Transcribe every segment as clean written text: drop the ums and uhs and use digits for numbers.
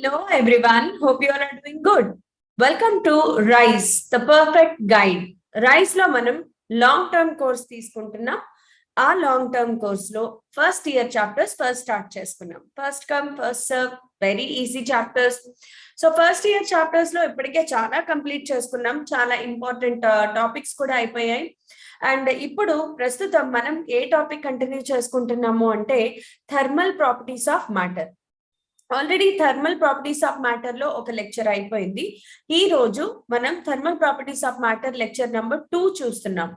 Hello everyone, hope you all are doing good. Welcome to Rise, the perfect guide. Rise లో మనం long term course తీసుకుంటున్నాం. ఆ long term course లో first year chapters first start చేసుకున్నాం. First come first serve, very easy chapters. So first year chapters లో ఇప్పటికే చాలా complete చేసుకున్నాం. చాలా ఇంపార్టెంట్ టాపిక్స్ కూడా అయిపోయాయి. అండ్ ఇప్పుడు ప్రస్తుతం మనం ఏ టాపిక్ కంటిన్యూ చేసుకుంటున్నాము అంటే thermal properties of matter. Already thermal properties of matter లో ఒక లెక్చర్ అయిపోయింది. ఈ రోజు మనం thermal properties of matter lecture number 2 చూస్తున్నాం.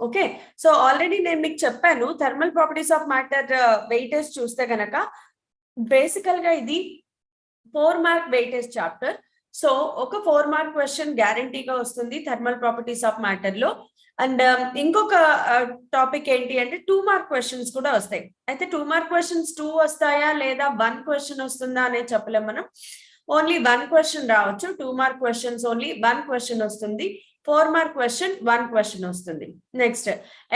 ఓకే, సో ఆల్రెడీ నేను మీకు చెప్పాను thermal properties of matter weightage చూస్తే గనక బేసికల్ గా ఇది 4 మార్క్ వెయిటేజ్ చాప్టర్. సో ఒక 4 మార్క్ క్వశ్చన్ గ్యారంటీగా వస్తుంది థర్మల్ ప్రాపర్టీస్ ఆఫ్ మ్యాటర్ లో. అండ్ ఇంకొక టాపిక్ ఏంటి అంటే 2 మార్క్ క్వశ్చన్స్ కూడా వస్తాయి. అయితే 2 మార్క్ క్వశ్చన్స్ 2 వస్తాయా లేదా 1 క్వశ్చన్ వస్తుందా అనేది చెప్పలేం మనం. ఓన్లీ 1 క్వశ్చన్ రావచ్చు. 2 మార్క్ క్వశ్చన్స్ ఓన్లీ 1 క్వశ్చన్ వస్తుంది. 4 మార్క్ క్వశ్చన్ 1 క్వశ్చన్ వస్తుంది. నెక్స్ట్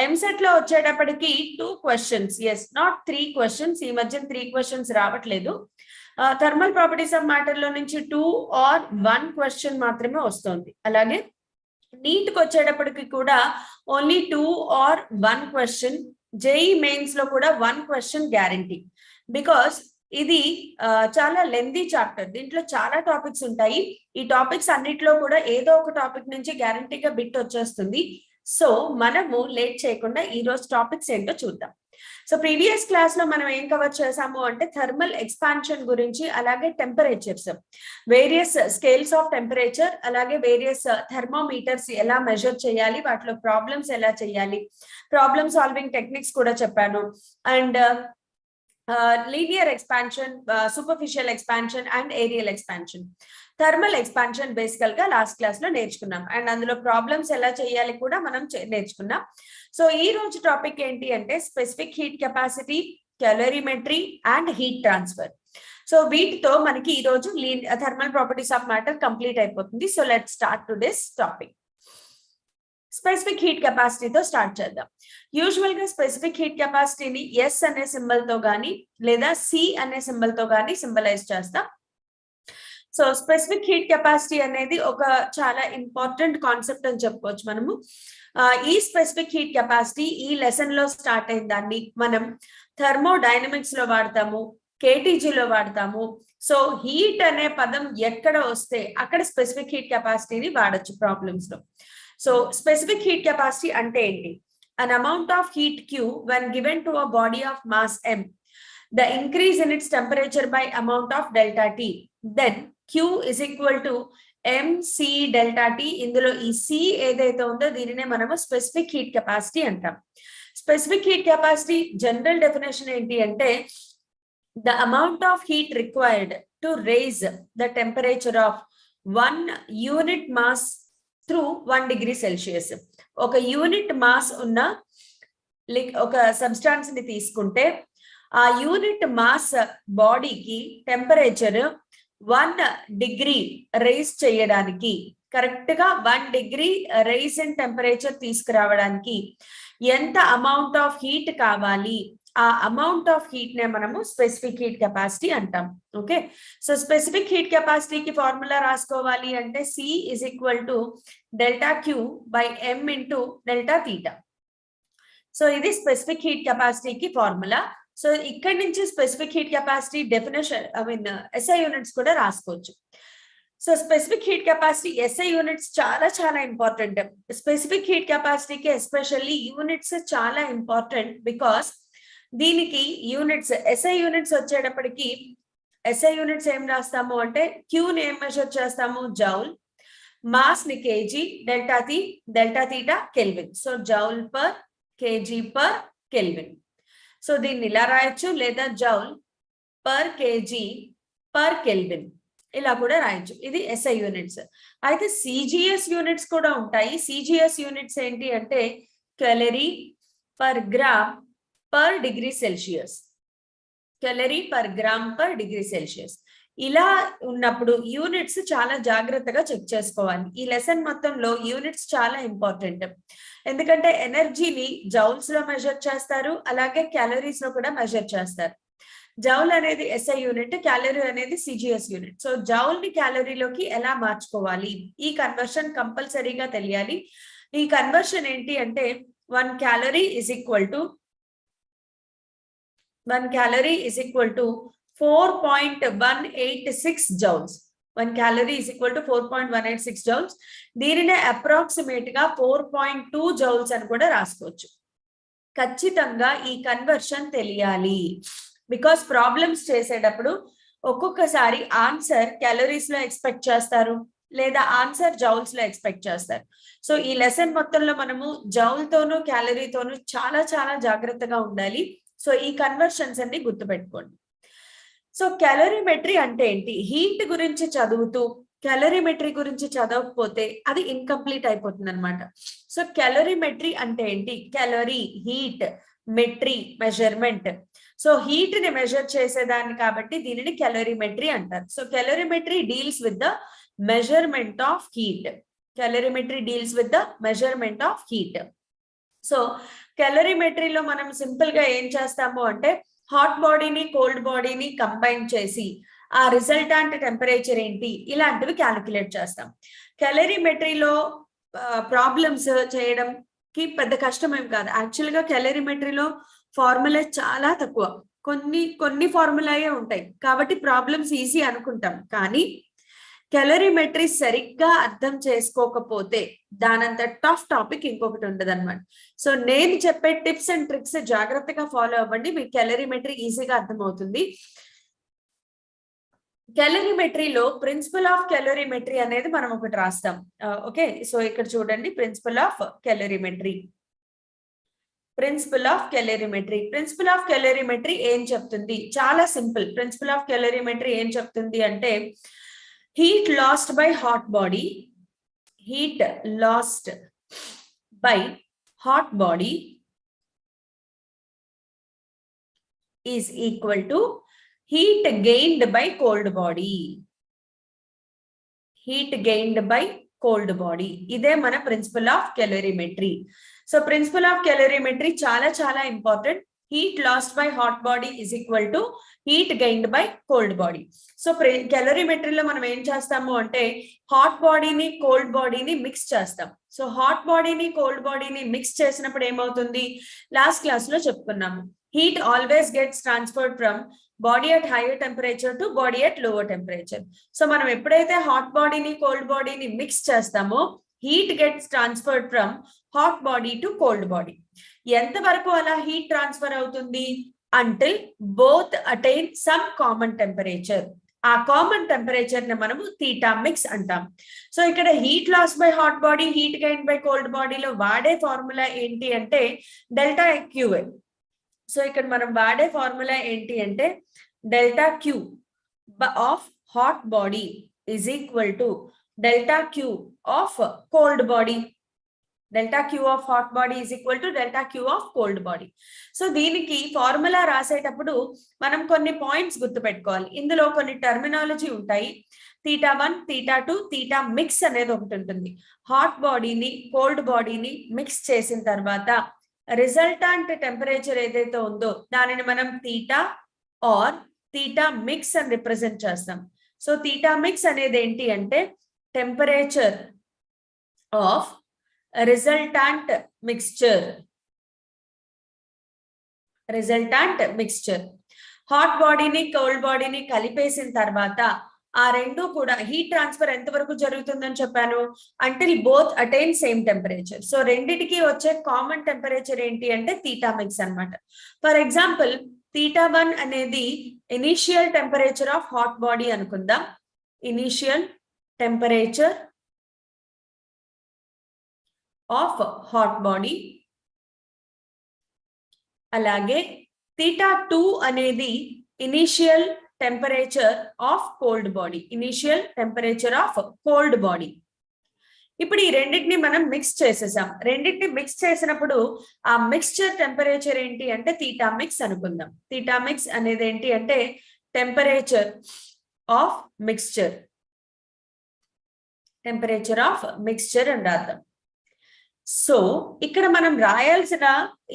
ఎంసెట్ లో వచ్చేటప్పటికి 2 క్వశ్చన్స్, ఎస్ నాట్ 3 క్వశ్చన్స్. ఈ మధ్య 3 క్వశ్చన్స్ రావట్లేదు. థర్మల్ ప్రాపర్టీస్ ఆఫ్ మ్యాటర్ లో నుంచి 2 ఆర్ 1 క్వశ్చన్ మాత్రమే వస్తుంది. అలాగే నీట్ కి వచ్చేటప్పటికి కూడా only 2 or 1 question. JEE Mains లో కూడా 1 క్వశ్చన్ గ్యారంటీ. బికాస్ ఇది చాలా లెందీ చాప్టర్. దీంట్లో చాలా టాపిక్స్ ఉంటాయి. ఈ టాపిక్స్ అన్నిట్లో కూడా ఏదో ఒక టాపిక్ నుంచి గ్యారంటీగా బిట్ వచ్చేస్తుంది. సో మనము లేట్ చేయకుండా ఈ రోజు టాపిక్స్ ఏంటో చూద్దాం. సో ప్రీవియస్ క్లాస్ లో మనం ఏం కవర్ చేసాము అంటే థర్మల్ ఎక్స్పాన్షన్ గురించి, అలాగే temperatures, various scales of temperature, అలాగే వేరియస్ థర్మోమీటర్స్ ఎలా మెజర్ చేయాలి, వాటిలో ప్రాబ్లమ్స్ ఎలా చేయాలి, ప్రాబ్లమ్ సాల్వింగ్ టెక్నిక్స్ కూడా చెప్పాను. And linear expansion, superficial expansion and areal expansion. Thermal expansion బేసికల్ గా లాస్ట్ క్లాస్ లో నేర్చుకున్నాం. అండ్ అందులో ప్రాబ్లమ్స్ ఎలా చేయాలి కూడా మనం నేర్చుకున్నాం. సో ఈ రోజు టాపిక్ ఏంటి అంటే specific heat capacity, calorimetry and heat transfer. So వీటితో మనకి ఈ రోజు thermal properties of matter complete అయిపోతుంది. So let's start to this topic. Specific heat కెపాసిటీతో స్టార్ట్ చేద్దాం. యూజువల్ గా స్పెసిఫిక్ హీట్ కెపాసిటీని ఎస్ అనే సింబల్ తో గానీ లేదా సి అనే సింబల్ తో గానీ సింబలైజ్ చేస్తాం. సో స్పెసిఫిక్ హీట్ కెపాసిటీ అనేది ఒక చాలా ఇంపార్టెంట్ కాన్సెప్ట్ అని చెప్పుకోవచ్చు మనము. ఈ స్పెసిఫిక్ హీట్ కెపాసిటీ ఈ లెసన్ లో స్టార్ట్ అయిన దాన్ని మనం థర్మోడైనమిక్స్ లో వాడతాము, కేటీజీలో వాడతాము. సో హీట్ అనే పదం ఎక్కడ వస్తే అక్కడ స్పెసిఫిక్ హీట్ కెపాసిటీని వాడచ్చు ప్రాబ్లమ్స్ లో. సో స్పెసిఫిక్ హీట్ కెపాసిటీ అంటే ఏంటి? An amount of heat Q when given to a body of mass M, the increase in its temperature by amount of delta T, then Q is equal to MC delta T. ఇందులో ఈ C ఏదైతే ఉందో దీనినే మనము specific heat capacity అంటాం. Specific heat capacity general definition ఏంటి అంటే the amount of heat required to raise the temperature of 1 unit mass through 1 degree Celsius. ఒక యూనిట్ మాస్ ఉన్న ఒక సబ్స్టాన్స్ ని తీసుకుంటే ఆ యూనిట్ మాస్ బాడీకి టెంపరేచర్ 1 డిగ్రీ రైజ్ చేయడానికి, కరెక్ట్ గా 1 డిగ్రీ రైజ్ ఇన్ టెంపరేచర్ తీసుకురావడానికి ఎంత అమౌంట్ ఆఫ్ హీట్ కావాలి, ఆ అమౌంట్ ఆఫ్ హీట్ నే మనము స్పెసిఫిక్ హీట్ కెపాసిటీ అంటాం. ఓకే, సో స్పెసిఫిక్ హీట్ కెపాసిటీకి ఫార్ములా రాసుకోవాలి అంటే C is equal to delta Q by M into delta theta. So ఇది స్పెసిఫిక్ హీట్ కెపాసిటీకి ఫార్ములా. సో ఇక్కడ నుంచి specific heat capacity definition, SI units కూడా రాసుకోవచ్చు. So specific heat capacity SI units చాలా చాలా ఇంపార్టెంట్. స్పెసిఫిక్ హీట్ కెపాసిటీకి especially units చాలా ఇంపార్టెంట్. బికాస్ దీనికి యూనిట్స్ SI యూనిట్స్ వచ్చేటప్పటికి SI యూనిట్స్ ఏం రాస్తాము అంటే క్యూని ఏం మెజర్ చేస్తాము, జౌల్, మాస్ ని KG, delta theta kelvin. So joule per KG per kelvin. So దీన్ని ఇలా రాయొచ్చు, లేదా joule per KG per kelvin ఇలా కూడా రాయొచ్చు. ఇది SI యూనిట్స్. అయితే CGS యూనిట్స్ కూడా ఉంటాయి. CGS యూనిట్స్ ఏంటి అంటే calorie per gram per degree Celsius. Calorie per gram per degree Celsius. ఇలా ఉన్నప్పుడు యూనిట్స్ చాలా జాగ్రత్తగా చెక్ చేసుకోవాలి. ఈ లెసన్ మొత్తంలో యూనిట్స్ చాలా ఇంపార్టెంట్. ఎందుకంటే ఎనర్జీని జౌల్స్ లో మెజర్ చేస్తారు, అలాగే క్యాలరీస్ లో కూడా మెజర్ చేస్తారు. జౌల్ అనేది ఎస్ఐ యూనిట్, క్యాలరీ అనేది సిజిఎస్ యూనిట్. సో జౌల్ ని క్యాలరీలోకి ఎలా మార్చుకోవాలి, ఈ కన్వర్షన్ కంపల్సరీగా తెలియాలి. ఈ కన్వర్షన్ ఏంటి అంటే 1 calorie is equal to 4.186 joules. 1 calorie is equal to 4.186 joules. దీనినే అప్రాక్సిమేట్ గా 4.2 joules అని కూడా రాసుకోవచ్చు. ఖచ్చితంగా ఈ కన్వర్షన్ తెలియాలి. బికాస్ ప్రాబ్లమ్స్ చేసేటప్పుడు ఒక్కొక్కసారి ఆన్సర్ క్యాలరీస్ లో ఎక్స్పెక్ట్ చేస్తారు, లేదా ఆన్సర్ జౌల్స్ లో ఎక్స్పెక్ట్ చేస్తారు. సో ఈ లెసన్ మొత్తంలో మనము జౌల్ తోను క్యాలరీతోను చాలా చాలా జాగ్రత్తగా ఉండాలి. సో ఈ కన్వర్షన్స్ అన్ని గుర్తుపెట్టుకోండి. సో క్యాలరీమెట్రీ అంటే ఏంటి? హీట్ గురించి చదువుతూ క్యాలరీమెట్రీ గురించి చదవకపోతే అది ఇన్కంప్లీట్ అయిపోతుంది అనమాట. సో క్యాలరీమెట్రీ అంటే ఏంటి? Calorie, heat, metry, measurement. So heat ని మెజర్ చేసేదాన్ని కాబట్టి దీనిని క్యాలరీమెట్రీ అంటారు. So calorimetry deals with the measurement of heat. Calorimetry deals with the measurement of heat. So క్యాలరీమెట్రీలో మనం సింపుల్ గా ఏం చేస్తాము అంటే హాట్ బాడీని కోల్డ్ బాడీని కంబైన్ చేసి ఆ రిజల్టాంట్ టెంపరేచర్ ఏంటి ఇలాంటివి క్యాలిక్యులేట్ చేస్తాం. క్యాలరీమెట్రీలో ప్రాబ్లమ్స్ చేయడంకి పెద్ద కష్టం ఏం కాదు. యాక్చువల్ గా క్యాలరీమెట్రీలో ఫార్ములా చాలా తక్కువ, కొన్ని ఫార్ములాయే ఉంటాయి కాబట్టి ప్రాబ్లమ్స్ ఈజీ అనుకుంటాం. కానీ క్యాలరీమెట్రీ సరిగ్గా అర్థం చేసుకోకపోతే దానంత టఫ్ టాపిక్ ఇంకొకటి ఉండదు అనమాట. సో నేను చెప్పే టిప్స్ అండ్ ట్రిక్స్ జాగ్రత్తగా ఫాలో అవ్వండి, మీకు క్యాలరీమెట్రీ ఈజీగా అర్థమవుతుంది. క్యాలరీమెట్రీలో ప్రిన్సిపల్ ఆఫ్ క్యాలరీమెట్రీ అనేది మనం ఒకటి రాస్తాం. ఓకే, సో ఇక్కడ చూడండి, principle of calorimetry. Principle of calorimetry. Principle of calorimetry ఏం చెప్తుంది? చాలా సింపుల్. ప్రిన్సిపల్ ఆఫ్ క్యాలరీమెట్రీ ఏం చెప్తుంది అంటే heat lost by hot body is equal to heat gained by cold body. Heat gained by cold body. ఇదే మన principle of calorimetry. So principle of calorimetry చాలా చాలా important. heat lost by hot body is equal to heat gained by cold body. So క్యాలరీమెట్రీలో మనం ఏం చేస్తాము అంటే hot బాడీని కోల్డ్ బాడీని మిక్స్ చేస్తాం. సో హాట్ బాడీని కోల్డ్ బాడీని మిక్స్ చేసినప్పుడు ఏమవుతుంది? లాస్ట్ క్లాస్ లో చెప్పుకున్నాము, heat always gets transferred from body at hire temperature to body at lower temperature. So మనం ఎప్పుడైతే హాట్ బాడీని కోల్డ్ బాడీని మిక్స్ చేస్తామో heat gets transferred from hot body to cold body. ఎంత వరకు అలా హీట్ ట్రాన్స్ఫర్ అవుతుంది? Until both attain some common temperature. ఆ కామన్ టెంపరేచర్ ని మనము థీటా మిక్స్ అంటాం. సో ఇక్కడ heat loss by hot body, heat gain by cold బాడీలో వాడే ఫార్ములా ఏంటి అంటే డెల్టా క్యూఏ. సో ఇక్కడ మనం వాడే ఫార్ములా ఏంటి అంటే delta queue of hot body is equal to delta queue of cold body. Delta queue of hot body is equal to delta queue of cold body. So దీనికి formula రాసేటప్పుడు మనం కొన్ని points గుర్తుపెట్టుకోవాలి. ఇందులో కొన్ని టర్మినాలజీ ఉంటాయి. θ1, θ2, θ మిక్స్ అనేది ఒకటి ఉంటుంది. హాట్ బాడీని కోల్డ్ బాడీని మిక్స్ చేసిన తర్వాత రిజల్టాంట్ టెంపరేచర్ ఏదైతే ఉందో దానిని మనం θ ఆర్ θ మిక్స్ అని రిప్రజెంట్ చేస్తాం. సో θ మిక్స్ అనేది ఏంటి అంటే temperature of resultant mixture. Hot బాడీని కోల్డ్ బాడీని కలిపేసిన తర్వాత ఆ రెండు కూడా హీట్ ట్రాన్స్ఫర్ ఎంత వరకు జరుగుతుందని చెప్పాను? Until both attain same temperature. So రెండిటికి వచ్చే కామన్ టెంపరేచర్ ఏంటి అంటే θ మిక్స్ అన్నమాట. ఫర్ ఎగ్జాంపుల్ θ1 అనేది initial temperature of hot body అనుకుందాం. Initial temperature of hot body. అలాగే θ2 అనేది initial temperature of cold body. Initial temperature of cold body. ఇప్పుడు ఈ రెండింటిని మనం మిక్స్ చేసేసాం. రెండింటిని మిక్స్ చేసినప్పుడు ఆ మిక్స్చర్ టెంపరేచర్ ఏంటి అంటే θ మిక్స్ అనుకుందాం. θ మిక్స్ అనేది ఏంటి అంటే temperature of mixture. Temperature of mixture అని రాద్దాం. సో ఇక్కడ మనం రాయాల్సిన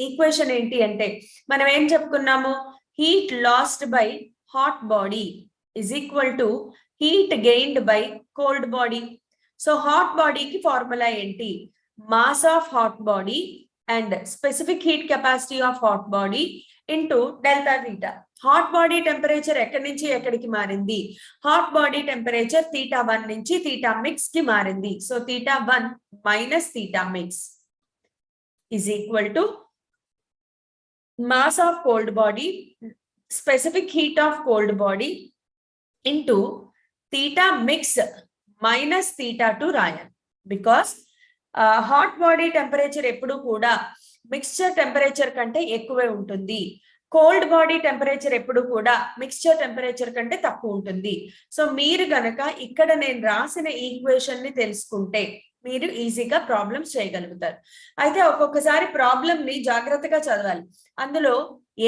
ఈక్వేషన్ ఏంటి అంటే మనం ఏం చెప్పుకున్నాము? heat lost by hot body is equal to heat gained by cold body. So hot body ki formula enti, mass of hot body and specific heat capacity of hot body into delta theta. Hot body temperature ఎక్కడి నుంచి ఎక్కడికి మారింది? Hot body temperature θ1 నుంచి θmix కి మారింది. So θ1 minus θmix is equal to mass of cold body, specific heat of cold body into θmix minus θ2 రాయాలి. Because hot body temperature ఎప్పుడు కూడా మిక్స్చర్ టెంపరేచర్ కంటే ఎక్కువే ఉంటుంది. కోల్డ్ బాడీ టెంపరేచర్ ఎప్పుడు కూడా మిక్స్చర్ టెంపరేచర్ కంటే తక్కువ ఉంటుంది. సో మీరు గనక ఇక్కడ నేను రాసిన ఈక్వేషన్ ని తెలుసుకుంటే మీరు ఈజీగా ప్రాబ్లమ్స్ చేయగలుగుతారు. అయితే ఒక్కొక్కసారి ప్రాబ్లమ్ ని జాగ్రత్తగా చదవాలి. అందులో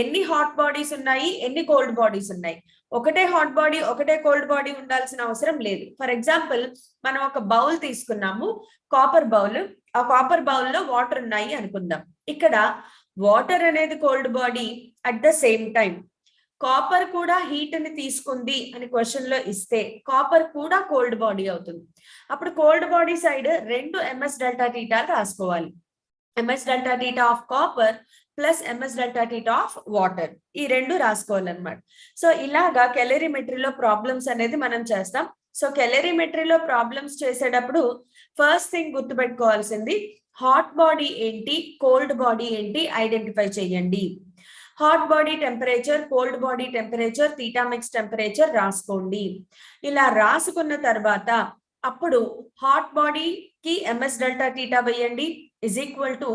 ఎన్ని హాట్ బాడీస్ ఉన్నాయి, ఎన్ని కోల్డ్ బాడీస్ ఉన్నాయి. ఒకటే హాట్ బాడీ ఒకటే కోల్డ్ బాడీ ఉండాల్సిన అవసరం లేదు. ఫర్ ఎగ్జాంపుల్ మనం ఒక బౌల్ తీసుకున్నాము, కాపర్ బౌల్. ఆ కాపర్ బౌల్ లో వాటర్ ఉన్నాయి అనుకుందాం. ఇక్కడ వాటర్ అనేది cold body, at the same time copper కూడా హీట్ ని తీసుకుంది అని క్వశ్చన్ లో ఇస్తే కాపర్ కూడా కోల్డ్ బాడీ అవుతుంది. అప్పుడు cold body side 2 ms delta θ రాసుకోవాలి. ms delta θ of copper plus ms delta θ of water, ఈ 2 రాసుకోవాలన్నమాట. సో ఇలాగా కెలరీమెట్రీలో ప్రాబ్లమ్స్ అనేది మనం చేస్తాం. సో కెలరీమెట్రీలో ప్రాబ్లమ్స్ చేసేటప్పుడు ఫస్ట్ థింగ్ గుర్తుపెట్టుకోవాల్సింది హాట్ బాడీ ఏంటి, కోల్డ్ బాడీ ఏంటి ఐడెంటిఫై చేయండి. Hot body temperature, cold body temperature, θmix temperature రాసుకోండి. ఇలా రాసుకున్న తర్వాత అప్పుడు హాట్ బాడీకి ms డెల్టా θ వేయండి ఇజ్ ఈక్వల్ టు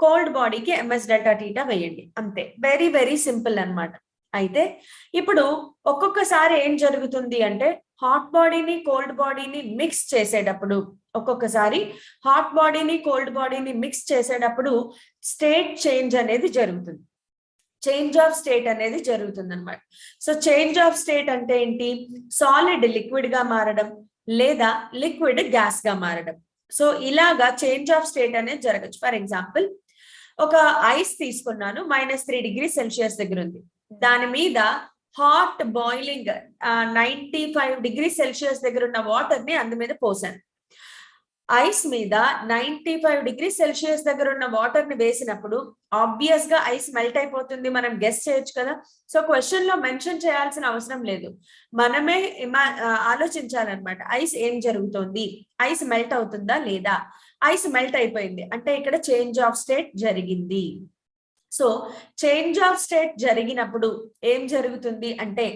కోల్డ్ బాడీకి ms డెల్టా θ వేయండి. అంతే, వెరీ వెరీ సింపుల్ అన్నమాట. అయితే ఇప్పుడు ఒక్కొక్కసారి ఏం జరుగుతుంది అంటే హాట్ బాడీని కోల్డ్ బాడీని మిక్స్ చేసేటప్పుడు, ఒక్కొక్కసారి హాట్ బాడీని కోల్డ్ బాడీని మిక్స్ చేసేటప్పుడు స్టేట్ చేంజ్ అనేది జరుగుతుంది. చేంజ్ ఆఫ్ స్టేట్ అనేది జరుగుతుంది అనమాట. సో చేంజ్ ఆఫ్ స్టేట్ అంటే ఏంటి? సాలిడ్ లిక్విడ్ గా మారడం లేదా లిక్విడ్ గ్యాస్ గా మారడం. సో ఇలాగా చేంజ్ ఆఫ్ స్టేట్ అనేది జరగచ్చు. ఫర్ ఎగ్జాంపుల్ ఒక ఐస్ తీసుకున్నాను, -3 degrees Celsius దగ్గర ఉంది. దాని మీద హాట్ బాయిలింగ్ 95 degrees Celsius దగ్గర ఉన్న వాటర్ ని అందు మీద పోసాను. ఐస్ మీద 95 degrees Celsius దగ్గర ఉన్న వాటర్ ని వేసినప్పుడు ఆబ్వియస్ గా ఐస్ మెల్ట్ అయిపోతుంది, మనం గెస్ చేయొచ్చు కదా. సో క్వశ్చన్ లో మెన్షన్ చేయాల్సిన అవసరం లేదు, మనమే ఆలోచించాలన్నమాట. ఐస్ ఏం జరుగుతుంది, ఐస్ మెల్ట్ అవుతుందా లేదా? ఐస్ మెల్ట్ అయిపోయింది అంటే ఇక్కడ చేంజ్ ఆఫ్ స్టేట్ జరిగింది. సో చేంజ్ ఆఫ్ స్టేట్ జరిగినప్పుడు ఏం జరుగుతుంది అంటే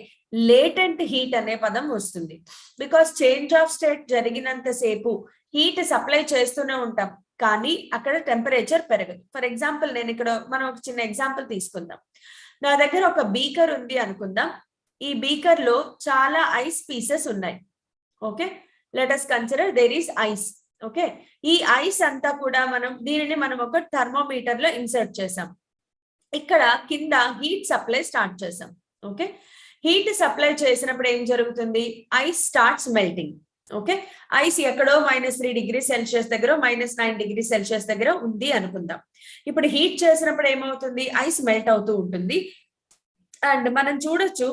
లేటెంట్ హీట్ అనే పదం వస్తుంది. బికాస్ చేంజ్ ఆఫ్ స్టేట్ జరిగినంతసేపు హీట్ సప్లై చేస్తూనే ఉంటాం, కానీ అక్కడ టెంపరేచర్ పెరగదు. ఫర్ ఎగ్జాంపుల్ మనం ఒక చిన్న ఎగ్జాంపుల్ తీసుకుందాం. నా దగ్గర ఒక బీకర్ ఉంది అనుకుందాం. ఈ బీకర్ లో చాలా ఐస్ పీసెస్ ఉన్నాయి. Okay, let us consider there is ice. Okay, ఈ ఐస్ అంతా కూడా దీనిని మనం ఒక థర్మోమీటర్ లో ఇన్సర్ట్ చేసాం. ఇక్కడ కింద హీట్ సప్లై స్టార్ట్ చేసాం. ఓకే, హీట్ సప్లై చేసినప్పుడు ఏం జరుగుతుంది? Ice starts melting. Okay, ice ఎక్కడో -3 degrees Celsius దగ్గర -9 degrees Celsius దగ్గర ఉంది అనుకుందాం. ఇప్పుడు హీట్ చేసినప్పుడు ఏమవుతుంది? ఐస్ మెల్ట్ అవుతూ ఉంటుంది. అండ్ మనం చూడొచ్చు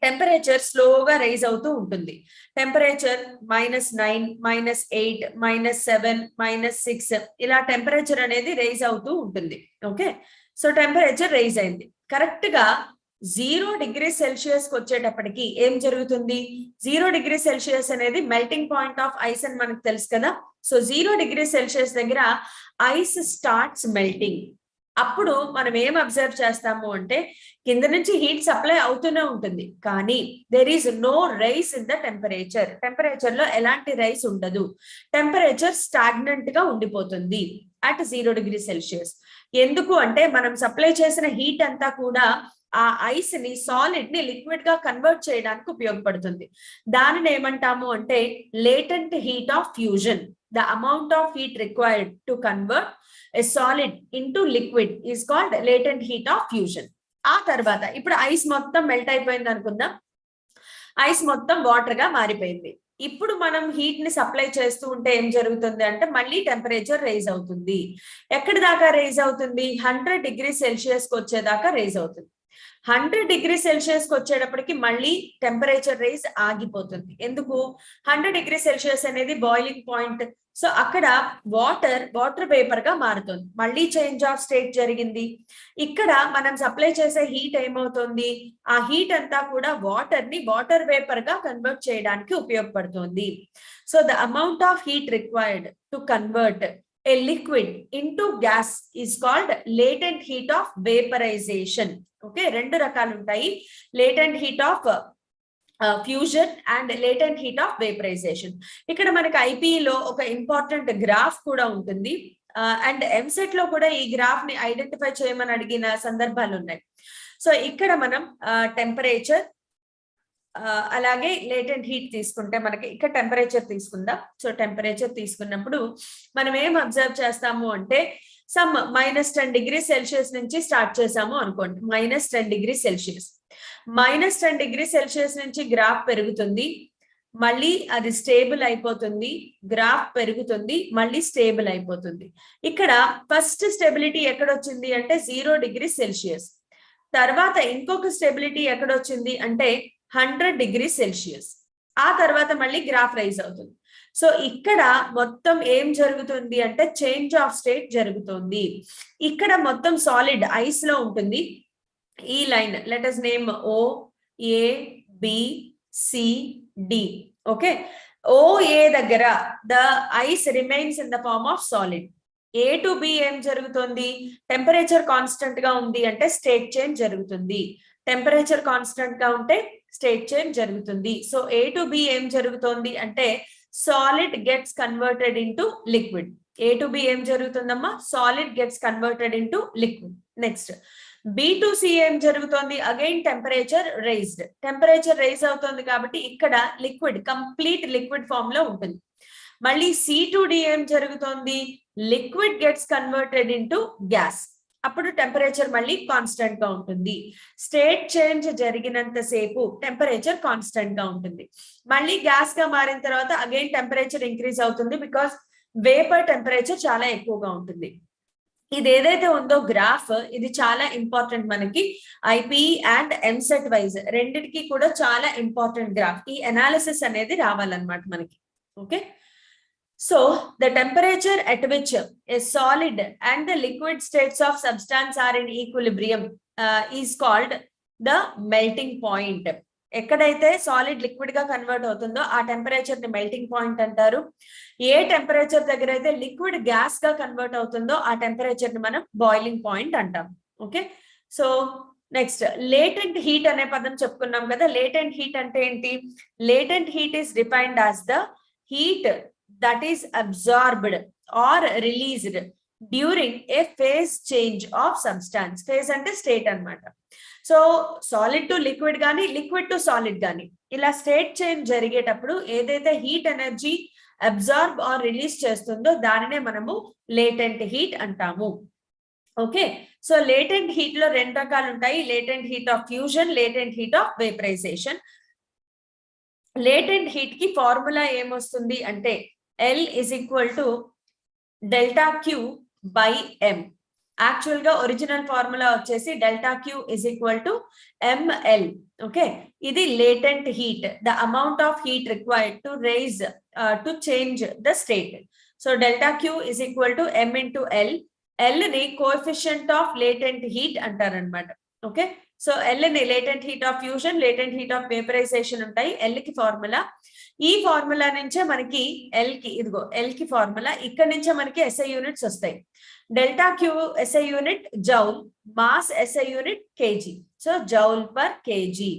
టెంపరేచర్ స్లోగా రైజ్ అవుతూ ఉంటుంది. టెంపరేచర్ -9, -8, -7, -6 ఇలా టెంపరేచర్ అనేది రైజ్ అవుతూ ఉంటుంది. ఓకే, సో టెంపరేచర్ రైజ్ అయింది. కరెక్ట్ గా 0 degrees Celsius కి వచ్చేటప్పటికి ఏం జరుగుతుంది? 0 degrees Celsius అనేది మెల్టింగ్ పాయింట్ ఆఫ్ ఐస్ అని మనకు తెలుసు కదా. సో 0 degrees Celsius దగ్గర ఐస్ స్టార్ట్స్ మెల్టింగ్. అప్పుడు మనం ఏం అబ్జర్వ్ చేస్తాము అంటే కింద నుంచి హీట్ సప్లై అవుతూనే ఉంటుంది, కానీ there is no rise in the temperature. Temperature లో ఎలాంటి రైస్ ఉండదు. టెంపరేచర్ స్టాగ్నెంట్ గా ఉండిపోతుంది అట్ 0 degrees Celsius. ఎందుకు అంటే మనం సప్లై చేసిన హీట్ అంతా కూడా ఆ ఐస్ ని సాలిడ్ ని లిక్విడ్ గా కన్వర్ట్ చేయడానికి ఉపయోగపడుతుంది. దానిని ఏమంటాము అంటే latent heat of fusion. The amount of heat required to convert a solid into liquid is called latent heat of fusion. ఆ తర్వాత ఇప్పుడు ఐస్ మొత్తం మెల్ట్ అయిపోయింది అనుకుందాం. ఐస్ మొత్తం వాటర్ గా మారిపోయింది. ఇప్పుడు మనం హీట్ ని సప్లై చేస్తూ ఉంటే ఏం జరుగుతుంది అంటే మళ్ళీ టెంపరేచర్ రైజ్ అవుతుంది. ఎక్కడి దాకా రైజ్ అవుతుంది? 100 degrees Celsius కి వచ్చేదాకా రైజ్ అవుతుంది. 100 డిగ్రీ సెల్సియస్ కి వచ్చేటప్పటికి మళ్ళీ టెంపరేచర్ రైజ్ ఆగిపోతుంది. ఎందుకు? 100 డిగ్రీ సెల్సియస్ అనేది బాయిలింగ్ పాయింట్. సో అక్కడ వాటర్ వేపర్ గా మారుతుంది. మళ్ళీ చేంజ్ ఆఫ్ స్టేట్ జరిగింది. ఇక్కడ మనం సప్లై చేసే హీట్ ఏమవుతుంది? ఆ హీట్ అంతా కూడా వాటర్ వేపర్ గా కన్వర్ట్ చేయడానికి ఉపయోగపడుతుంది. So the amount of heat required to convert a liquid into gas is called latent heat of vaporization. Okay, రెండు రకాలు ఉంటాయి. latent heat of fusion and latent heat of vaporization. ఇక్కడ మనకి ఐపీఈలో ఒక important graph కూడా ఉంటుంది. అండ్ ఎంసెట్ లో కూడా ఈ గ్రాఫ్ ని ఐడెంటిఫై చేయమని అడిగిన సందర్భాలు ఉన్నాయి. సో ఇక్కడ మనం టెంపరేచర్ అలాగే లేటెంట్ హీట్ తీసుకుంటే మనకి ఇక్కడ టెంపరేచర్ తీసుకుందాం. సో టెంపరేచర్ తీసుకున్నప్పుడు మనం ఏం అబ్జర్వ్ చేస్తాము అంటే సమ్ -10 డిగ్రీ సెల్సియస్ నుంచి స్టార్ట్ చేసాము అనుకోండి. -10 డిగ్రీ సెల్సియస్. -10 డిగ్రీ సెల్సియస్ నుంచి గ్రాఫ్ పెరుగుతుంది, మళ్ళీ అది స్టేబుల్ అయిపోతుంది, గ్రాఫ్ పెరుగుతుంది, మళ్ళీ స్టేబుల్ అయిపోతుంది. ఇక్కడ ఫస్ట్ స్టెబిలిటీ ఎక్కడొచ్చింది అంటే 0 డిగ్రీ సెల్సియస్. తర్వాత ఇంకొక స్టెబిలిటీ ఎక్కడొచ్చింది అంటే 100 డిగ్రీ సెల్సియస్. ఆ తర్వాత మళ్ళీ గ్రాఫ్ రైజ్ అవుతుంది. సో ఇక్కడ మొత్తం ఏం జరుగుతుంది అంటే చేంజ్ ఆఫ్ స్టేట్ జరుగుతుంది. ఇక్కడ మొత్తం సాలిడ్ ఐస్ లో ఉంటుంది. ఈ line let us name O A B C D. Okay, OA దగ్గర the ice remains in the form of solid. A to B ఏం జరుగుతుంది? టెంపరేచర్ కాన్స్టెంట్ గా ఉంది అంటే స్టేట్ చేంజ్ జరుగుతుంది. టెంపరేచర్ కాన్స్టెంట్ గా ఉంటే స్టేట్ చేంజ్ జరుగుతుంది. సో A టు B ఏం జరుగుతుంది అంటే solid gets converted into liquid. A to B ఏం జరుగుతుందమ్మా? Solid gets converted into liquid. Next B to C ఏం జరుగుతుంది? Again temperature raised. Temperature rise అవుతుంది కాబట్టి ఇక్కడ లిక్విడ్, కంప్లీట్ లిక్విడ్ ఫామ్ లో ఉంటుంది. మళ్ళీ C టు D ఏం జరుగుతుంది? Liquid gets converted into gas. అప్పుడు టెంపరేచర్ మళ్ళీ కాన్స్టెంట్ గా ఉంటుంది. స్టేట్ చేంజ్ జరిగినంత సేపు టెంపరేచర్ కాన్స్టెంట్ గా ఉంటుంది. మళ్ళీ గ్యాస్ గా మారిన తర్వాత అగైన్ టెంపరేచర్ ఇంక్రీజ్ అవుతుంది, బికాస్ వేపర్ టెంపరేచర్ చాలా ఎక్కువగా ఉంటుంది. ఇది ఏదైతే ఉందో గ్రాఫ్, ఇది చాలా ఇంపార్టెంట్ మనకి ఐపీఈ అండ్ ఎంసెట్ వైజ్ రెండిటికి కూడా చాలా ఇంపార్టెంట్ గ్రాఫ్. ఈ అనాలిసిస్ అనేది రావాలన్నమాట మనకి. Okay, so the temperature at which a solid and the liquid states of substance are in equilibrium is called the melting point. ఎక్కడైతే సాలిడ్ లిక్విడ్ గా కన్వర్ట్ అవుతుందో ఆ టెంపరేచర్ ని మెల్టింగ్ పాయింట్ అంటారు. ఏ టెంపరేచర్ దగ్గర అయితే లిక్విడ్ గ్యాస్ గా convert అవుతుందో ఆ టెంపరేచర్ ని మనం బాయిలింగ్ పాయింట్ అంటాం. Okay, so next latent heat అనే పదం చెప్పుకున్నాం కదా. లేటెంట్ హీట్ అంటే ఏంటి? Latent heat is defined as the heat that is absorbed or released during a phase change of substance. Phase ante state anamata. So solid to liquid gaani, liquid to solid gaani ila state change jarigetappudu edaithe heat energy absorb or release chestundo danine manamu latent heat antamu. Okay, so latent heat lo rendu rakalu untayi. latent heat of fusion, latent heat of vaporization. latent heat ki formula em ostundi ante L is equal to delta Q by M. Actual గా original formula వచ్చేసి delta Q is equal to ML. Okay, ఇది latent heat, the amount of heat required to raise to change the state. So delta Q is equal to M into L. L ని coefficient of latent heat అంటారనమాట. Okay, so L ని latent heat of fusion, latent heat of vaporization ఉంటాయి. L కి formula, ఈ formula నుంచే మనకి ఇదిగో L కి ఫార్ములా, ఇక్కడ నుంచే మనకి ఎస్ఐ యూనిట్స్ వస్తాయి. Delta Q SI unit joule, mass SI unit KG. So joule per KG.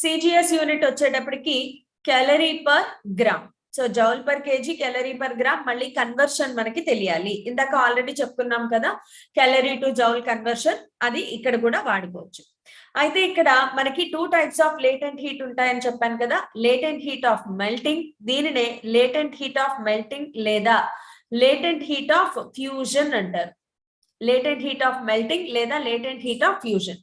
CGS unit వచ్చేటప్పటికి calorie per gram. So joule per KG, calorie per gram. మళ్ళీ కన్వర్షన్ మనకి తెలియాలి. ఇందాక ఆల్రెడీ చెప్పుకున్నాం కదా క్యాలరీ టు జౌల్ కన్వర్షన్, అది ఇక్కడ కూడా వాడుకోవచ్చు. అయితే ఇక్కడ మనకి 2 టైప్స్ ఆఫ్ లేటెంట్ హీట్ ఉంటాయని చెప్పాను కదా. లేటెంట్ హీట్ ఆఫ్ మెల్టింగ్, దీనినే లేటెంట్ హీట్ ఆఫ్ మెల్టింగ్ లేదా లేటెంట్ హీట్ ఆఫ్ ఫ్యూజన్ అంటారు. లేటెంట్ హీట్ ఆఫ్ మెల్టింగ్ లేదా లేటెంట్ హీట్ ఆఫ్ ఫ్యూజన్.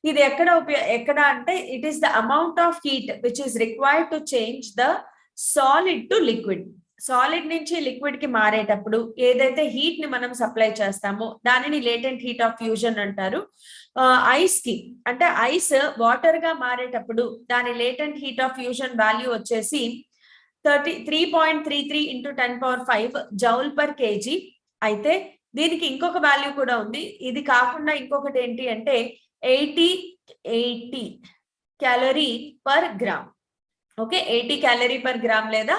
ఇది ఎక్కడ అంటే it is the amount of heat which is required to change the solid to liquid. Solid నుంచి liquid కి మారేటప్పుడు ఏదైతే heat ని మనం సప్లై చేస్తామో దానిని లేటెంట్ హీట్ ఆఫ్ ఫ్యూజన్ అంటారు. ఐస్ కి అంటే ఐస్ వాటర్ గా మారేటప్పుడు దాని latent heat of fusion value వచ్చేసి 3.33 ఇంటూ 10⁵ జౌల్ పర్ కేజీ. అయితే దీనికి ఇంకొక వాల్యూ కూడా ఉంది. ఇది కాకుండా ఇంకొకటి ఏంటి అంటే 80 calorie per gram. Okay, 80 calorie per gram లేదా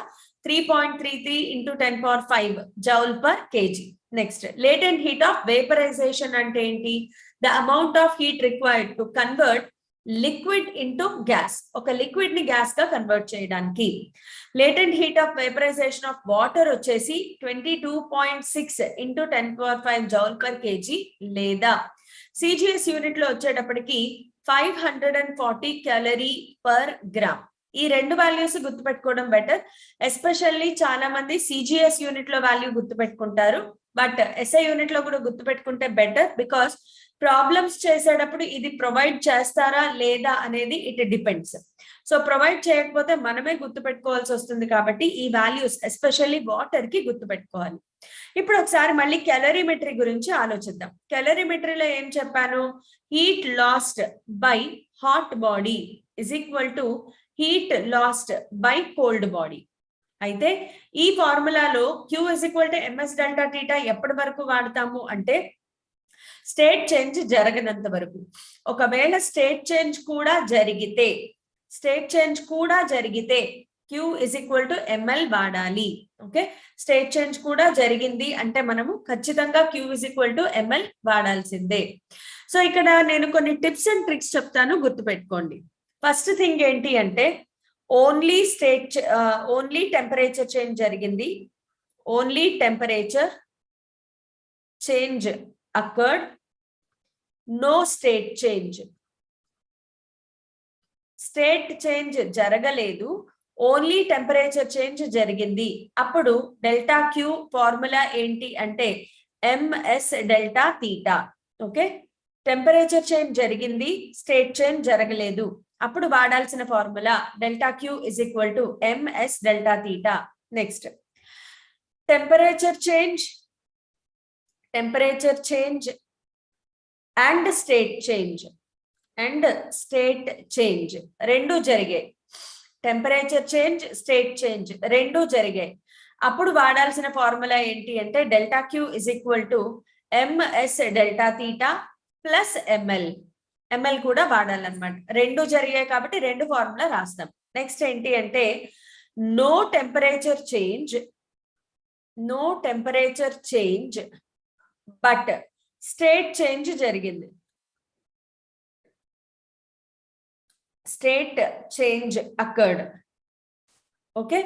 3.33 into 10⁵ joule per KG. Next, latent heat of vaporisation అంటే ఏంటి? The amount of heat required to convert liquid into gas. ఒక లిక్విడ్ ని గ్యాస్ గా కన్వర్ట్ చేయడానికి. Latent heat of vaporisation of water వచ్చేసి 22.6 into 10⁵ joule per KG లేదా CGS unit లో వచ్చేటప్పటికి 540 క్యాలరీ పర్ గ్రామ్. ఈ రెండు వాల్యూస్ గుర్తుపెట్టుకోవడం బెటర్. ఎస్పెషల్లీ చాలా మంది సిజిఎస్ యూనిట్ లో వాల్యూ గుర్తుపెట్టుకుంటారు, బట్ ఎస్ఐ యూనిట్ లో కూడా గుర్తుపెట్టుకుంటే బెటర్. బికాస్ ప్రాబ్లమ్స్ చేసేటప్పుడు ఇది ప్రొవైడ్ చేస్తారా లేదా అనేది ఇట్ డిపెండ్స్. సో ప్రొవైడ్ చేయకపోతే మనమే గుర్తుపెట్టుకోవాల్సి వస్తుంది. కాబట్టి ఈ వాల్యూస్ ఎస్పెషల్లీ వాటర్ కి గుర్తుపెట్టుకోవాలి. ఇప్పుడు ఒకసారి మళ్ళీ క్యాలరీమెట్రీ గురించి ఆలోచిద్దాం. క్యాలరీమెట్రీలో ఏం చెప్పాను? Heat last by hot body is equal to heat last by cold body. అయితే ఈ ఫార్ములాలో Q is equal to MS delta theta ఎప్పటి వరకు వాడతాము అంటే స్టేట్ చేంజ్ జరగనంత వరకు. ఒకవేళ స్టేట్ చేంజ్ కూడా జరిగితే Q is equal to ML వాడాలి. ఓకే, స్టేట్ చేంజ్ కూడా జరిగింది అంటే మనము ఖచ్చితంగా Q is equal to ML వాడాల్సిందే. సో ఇక్కడ నేను కొన్ని టిప్స్ అండ్ ట్రిక్స్ చెప్తాను, గుర్తుపెట్టుకోండి. ఫస్ట్ థింగ్ ఏంటి అంటే ఓన్లీ టెంపరేచర్ చేంజ్ జరిగింది. Only temperature change occurred, no state change. State change జరగలేదు, ఓన్లీ టెంపరేచర్ చేంజ్ జరిగింది. అప్పుడు డెల్టా క్యూ ఫార్ములా ఏంటి అంటే MS delta theta. Okay, temperature change జరిగింది, స్టేట్ చేంజ్ జరగలేదు, అప్పుడు వాడాల్సిన formula delta queue is equal to MS delta theta. Next, temperature change and state change రెండు జరిగాయి. టెంపరేచర్ చేంజ్, స్టేట్ చేంజ్ రెండు జరిగాయి. అప్పుడు వాడాల్సిన ఫార్ములా ఏంటి అంటే delta queue is equal to MS delta theta plus ML కూడా వాడాలన్నమాట. రెండు జరిగాయి కాబట్టి రెండు ఫార్ములా రాస్తాం. నెక్స్ట్ ఏంటి అంటే no temperature change but state change జరిగింది. State change occurred. Okay,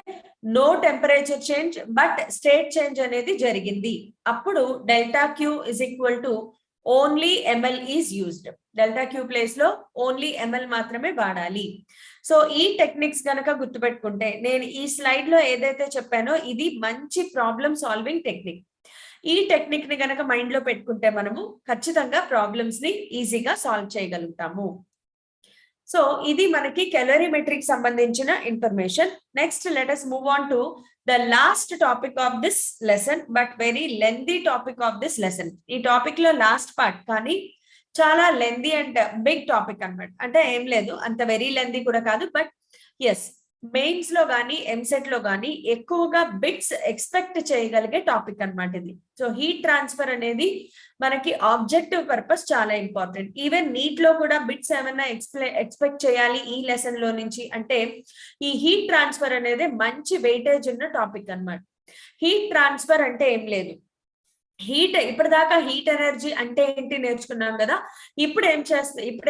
no temperature change but state change అనేది జరిగింది. అప్పుడు delta queue is equal to only ML is used. Delta Q place లో ఓన్లీ ML మాత్రమే వాడాలి. So ఈ techniques గనక గుర్తుపెట్టుకుంటే, నేను ఈ స్లైడ్ లో ఏదైతే చెప్పానో ఇది మంచి ప్రాబ్లమ్ సాల్వింగ్ టెక్నిక్. ఈ టెక్నిక్ ని గనక మైండ్ లో పెట్టుకుంటే మనము ఖచ్చితంగా ప్రాబ్లమ్స్ ని ఈజీగా సాల్వ్ చేయగలుగుతాము. సో ఇది మనకి క్యాలరీమెట్రీకి సంబంధించిన information. Next let us move on to the last topic of this lesson, but very lengthy topic of this lesson. ఈ టాపిక్ లో లాస్ట్ పార్ట్ కానీ చాలా లెందీ అండ్ బిగ్ టాపిక్ అన్నమాట. అంటే ఏం లేదు, అంత వెరీ లెందీ కూడా కాదు, బట్ ఎస్ మెయిన్స్ లో కానీ ఎంసెట్ లో కానీ ఎక్కువగా బిట్స్ ఎక్స్పెక్ట్ చేయగలిగే టాపిక్ అన్నమాట ఇది. సో హీట్ ట్రాన్స్ఫర్ అనేది మనకి ఆబ్జెక్టివ్ పర్పస్ చాలా ఇంపార్టెంట్. ఈవెన్ నీట్ లో కూడా బిట్స్ ఏమైనా ఎక్స్పెక్ట్ చేయాలి ఈ లెసన్ లో నుంచి అంటే ఈ హీట్ ట్రాన్స్ఫర్ అనేది మంచి వెయిటేజ్ ఉన్న టాపిక్ అన్నమాట. హీట్ ట్రాన్స్ఫర్ అంటే ఏం లేదు, ఇప్పటిదాకా హీట్ ఎనర్జీ అంటే ఏంటి నేర్చుకున్నాం కదా. ఇప్పుడు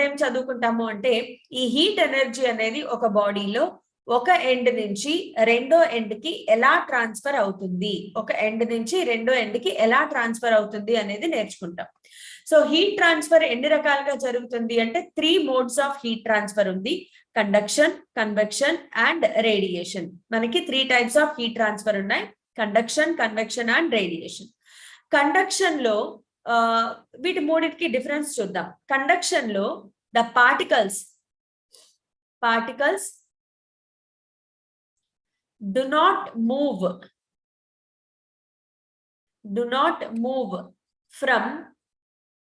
ఏం చదువుకుంటాము అంటే ఈ హీట్ ఎనర్జీ అనేది ఒక బాడీలో ఒక ఎండ్ నుంచి రెండో ఎండ్ కి ఎలా ట్రాన్స్ఫర్ అవుతుంది అనేది నేర్చుకుంటాం. సో హీట్ ట్రాన్స్ఫర్ ఎన్ని రకాలుగా జరుగుతుంది అంటే 3 మోడ్స్ ఆఫ్ హీట్ ట్రాన్స్ఫర్ ఉంది. Conduction, convection and radiation. మనకి 3 టైప్స్ ఆఫ్ హీట్ ట్రాన్స్ఫర్ ఉన్నాయి, conduction, convection and radiation. Conduction లో వీటి మూడింటికి డిఫరెన్స్ చూద్దాం. కండక్షన్ లో the particles do not move do not move from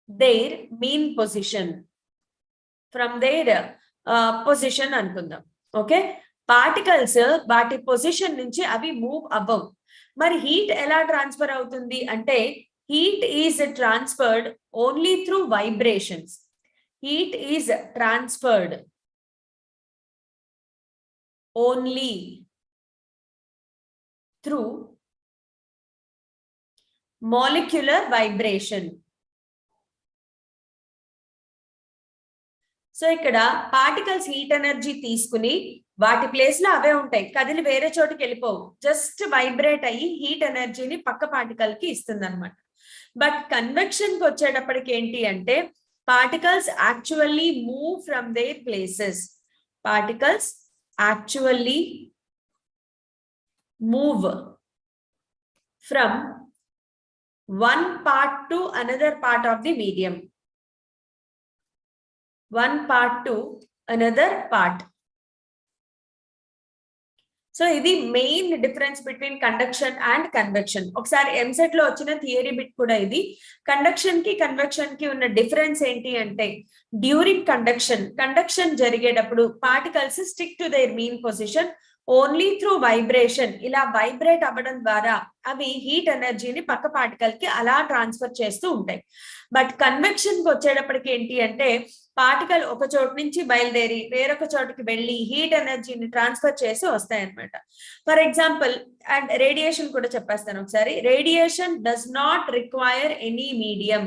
their mean position. From their position అనుకుందాం. Okay, particles వాటి position నుంచి అవి మూవ్ అవ్వవు. మరి హీట్ ఎలా ట్రాన్స్ఫర్ అవుతుంది అంటే heat is transferred only through vibrations. Heat is transferred only through molecular vibration. So ఇక్కడ పార్టికల్స్ హీట్ ఎనర్జీ తీసుకుని వాటి ప్లేస్ లో అవే ఉంటాయి, కదిలి వేరే చోటుకి వెళ్ళిపోవు, జస్ట్ వైబ్రేట్ అయ్యి హీట్ ఎనర్జీని పక్క పార్టికల్ కి ఇస్తుంది అనమాట. బట్ కన్వెక్షన్ కి వచ్చేటప్పటికి ఏంటి అంటే particles actually move from there places. Particles actually move from one part to another part of the medium. One part to another part. So ఇది main difference between conduction and convection. ఒకసారి EAMCET లో వచ్చిన theory bit కూడా ఇది. Conduction కి convection కి ఉన్న difference ఏంటి అంటే డ్యూరింగ్ కండక్షన్ జరిగేటప్పుడు particles stick to their mean position only through vibration. ఇలా వైబ్రేట్ అవ్వడం ద్వారా అవి హీట్ ఎనర్జీని పక్క పార్టికల్ కి అలా ట్రాన్స్ఫర్ చేస్తూ ఉంటాయి. బట్ కన్వెక్షన్ కి వచ్చేటప్పటికి ఏంటి అంటే పార్టికల్ ఒక చోటు నుంచి బయలుదేరి వేరొక చోటుకి వెళ్ళి హీట్ ఎనర్జీని ట్రాన్స్ఫర్ చేసి వస్తాయి అన్నమాట. ఫర్ ఎగ్జాంపుల్, అండ్ రేడియేషన్ కూడా చెప్పేస్తాను ఒకసారి. Radiation does not require any medium.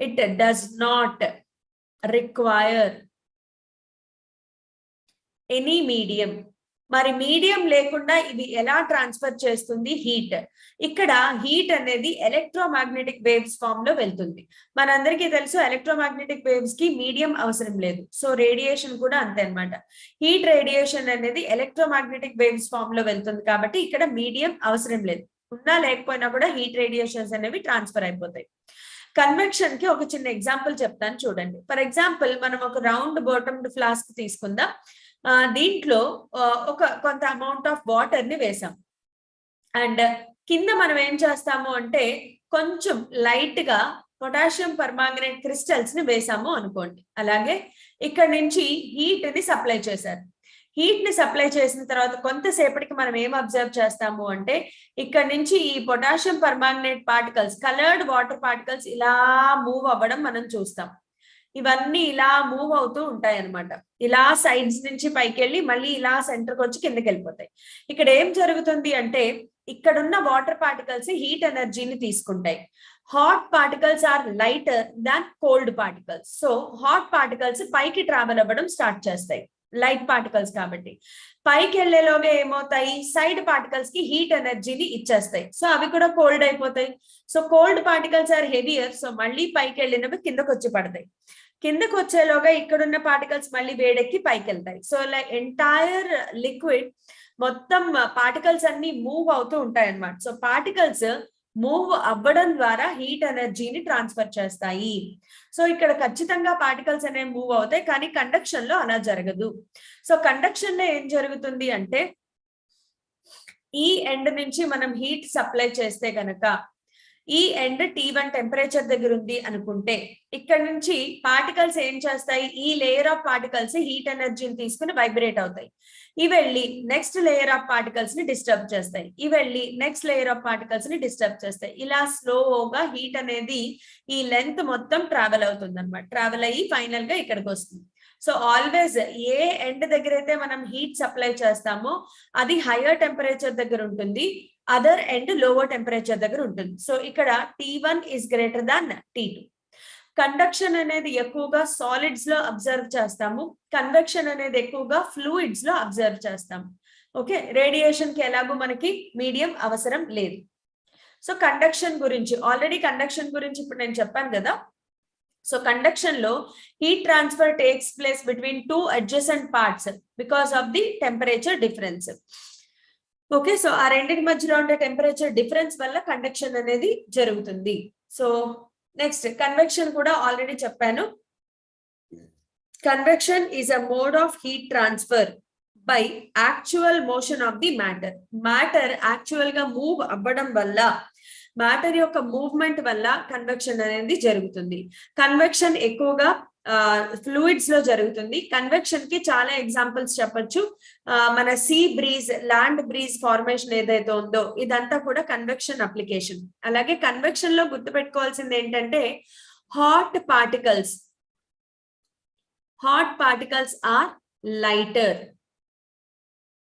It does not require any medium. మరి మీడియం లేకుండా ఇది ఎలా ట్రాన్స్ఫర్ చేస్తుంది హీట్? ఇక్కడ హీట్ అనేది ఎలక్ట్రోమాగ్నెటిక్ వేవ్స్ ఫామ్ లో వెళ్తుంది. మనందరికీ తెలుసు ఎలక్ట్రోమాగ్నెటిక్ వేవ్స్ కి మీడియం అవసరం లేదు. సో రేడియేషన్ కూడా అంతే అన్నమాట. హీట్ రేడియేషన్ అనేది ఎలక్ట్రోమాగ్నెటిక్ వేవ్స్ ఫామ్ లో వెళ్తుంది కాబట్టి ఇక్కడ మీడియం అవసరం లేదు. ఉన్నా లేకపోయినా కూడా హీట్ రేడియేషన్స్ అనేవి ట్రాన్స్ఫర్ అయిపోతాయి. కన్వెక్షన్ కి ఒక చిన్న ఎగ్జాంపుల్ చెప్తాను చూడండి. ఫర్ ఎగ్జాంపుల్, మనం ఒక రౌండ్ బాటమ్డ్ ఫ్లాస్క్ తీసుకుందాం. దీంట్లో కొంత అమౌంట్ ఆఫ్ వాటర్ ని వేసాం అండ్ కింద మనం ఏం చేస్తాము అంటే కొంచెం లైట్ గా పొటాషియం పర్మాంగనేట్ క్రిస్టల్స్ ని వేసాము అనుకోండి. అలాగే ఇక్కడ నుంచి హీట్ ని సప్లై చేశారు. హీట్ ని సప్లై చేసిన తర్వాత కొంతసేపటికి మనం ఏం అబ్జర్వ్ చేస్తాము అంటే ఇక్కడ నుంచి ఈ potassium permanganate particles, coloured water particles ఇలా మూవ్ అవ్వడం మనం చూస్తాం. ఇవన్నీ ఇలా మూవ్ అవుతూ ఉంటాయి అన్నమాట. ఇలా సైడ్స్ నుంచి పైకి వెళ్ళి మళ్ళీ ఇలా సెంటర్కి వచ్చి కిందకి వెళ్ళిపోతాయి. ఇక్కడ ఏం జరుగుతుంది అంటే ఇక్కడున్న వాటర్ పార్టికల్స్ హీట్ ఎనర్జీని తీసుకుంటాయి. Hot particles are lighter than cold particles. So hot particles పైకి ట్రావెల్ అవ్వడం స్టార్ట్ చేస్తాయి, లైట్ పార్టికల్స్ కాబట్టి. పైకి వెళ్లేలోగా ఏమవుతాయి, సైడ్ పార్టికల్స్ కి హీట్ ఎనర్జీని ఇచ్చేస్తాయి. సో అవి కూడా కోల్డ్ అయిపోతాయి. So cold particles are heavier. So మళ్ళీ పైకి వెళ్ళినవి కిందకు వచ్చి పడతాయి. కిందకు వచ్చేలోగా ఇక్కడున్న పార్టికల్స్ మళ్ళీ వేడెక్కి పైకి వెళ్తాయి. సో లైక్ ఎంటైర్ లిక్విడ్ మొత్తం పార్టికల్స్ అన్ని మూవ్ అవుతూ ఉంటాయి అన్నమాట. సో పార్టికల్స్ మూవ్ అవ్వడం ద్వారా హీట్ ఎనర్జీని ట్రాన్స్ఫర్ చేస్తాయి. సో ఇక్కడ ఖచ్చితంగా పార్టికల్స్ అనేవి మూవ్ అవుతాయి, కానీ కండక్షన్ లో అలా జరగదు. సో కండక్షన్ లో ఏం జరుగుతుంది అంటే ఈ ఎండ్ నుంచి మనం హీట్ సప్లై చేస్తే కనుక ఈ ఎండ్ T1 టెంపరేచర్ దగ్గర ఉంది అనుకుంటే ఇక్కడ నుంచి పార్టికల్స్ ఏం చేస్తాయి, ఈ లేయర్ ఆఫ్ పార్టికల్స్ హీట్ ఎనర్జీని తీసుకుని వైబ్రేట్ అవుతాయి. ఇవి వెళ్ళి నెక్స్ట్ లేయర్ ఆఫ్ పార్టికల్స్ ని డిస్టర్బ్ చేస్తాయి. ఇవి వెళ్ళి నెక్స్ట్ లేయర్ ఆఫ్ పార్టికల్స్ ని డిస్టర్బ్ చేస్తాయి. ఇలా స్లోగా హీట్ అనేది ఈ లెంత్ మొత్తం ట్రావెల్ అవుతుంది అనమాట. ట్రావెల్ అయ్యి ఫైనల్ గా ఇక్కడికి వస్తుంది. సో ఆల్వేస్ ఏ ఎండ్ దగ్గర అయితే మనం హీట్ సప్లై చేస్తామో అది హైయర్ టెంపరేచర్ దగ్గర ఉంటుంది, అదర్ ఎండ్ లోవర్ టెంపరేచర్ దగ్గర ఉంటుంది. సో ఇక్కడ T1 is greater than T2. Conduction అనేది ఎక్కువగా సాలిడ్స్ లో అబ్జర్వ్ చేస్తాము, కన్వెక్షన్ అనేది ఎక్కువగా ఫ్లూయిడ్స్ లో అబ్జర్వ్ చేస్తాము. ఓకే, రేడియేషన్ కి ఎలాగో మనకి మీడియం అవసరం లేదు. సో కండక్షన్ గురించి ఆల్రెడీ కండక్షన్ గురించి ఇప్పుడు నేను చెప్పాను కదా. సో కండక్షన్ లో heat transfer takes place between two adjacent parts because of the temperature difference. Okay, so ఆ రెండింటి మధ్యలో ఉండే టెంపరేచర్ డిఫరెన్స్ వల్ల కండక్షన్ అనేది జరుగుతుంది. సో నెక్స్ట్ కన్వెక్షన్ కూడా ఆల్రెడీ చెప్పాను. Convection is a mode of heat transfer by actual motion of the matter. Matter actual గా మూవ్ అవ్వడం వల్ల మ్యాటర్ యొక్క మూవ్మెంట్ వల్ల కన్వెక్షన్ అనేది జరుగుతుంది. కన్వెక్షన్ ఎక్కువగా ఫ్లూయిడ్స్ లో జరుగుతుంది. కన్వెక్షన్ కి చాలా ఎగ్జాంపుల్స్ చెప్పొచ్చు. మన see breeze, land breeze formation ఏదైతే ఉందో ఇదంతా కూడా కన్వెక్షన్ అప్లికేషన్. అలాగే కన్వెక్షన్ లో గుర్తుపెట్టుకోవాల్సింది ఏంటంటే hot particles are lighter.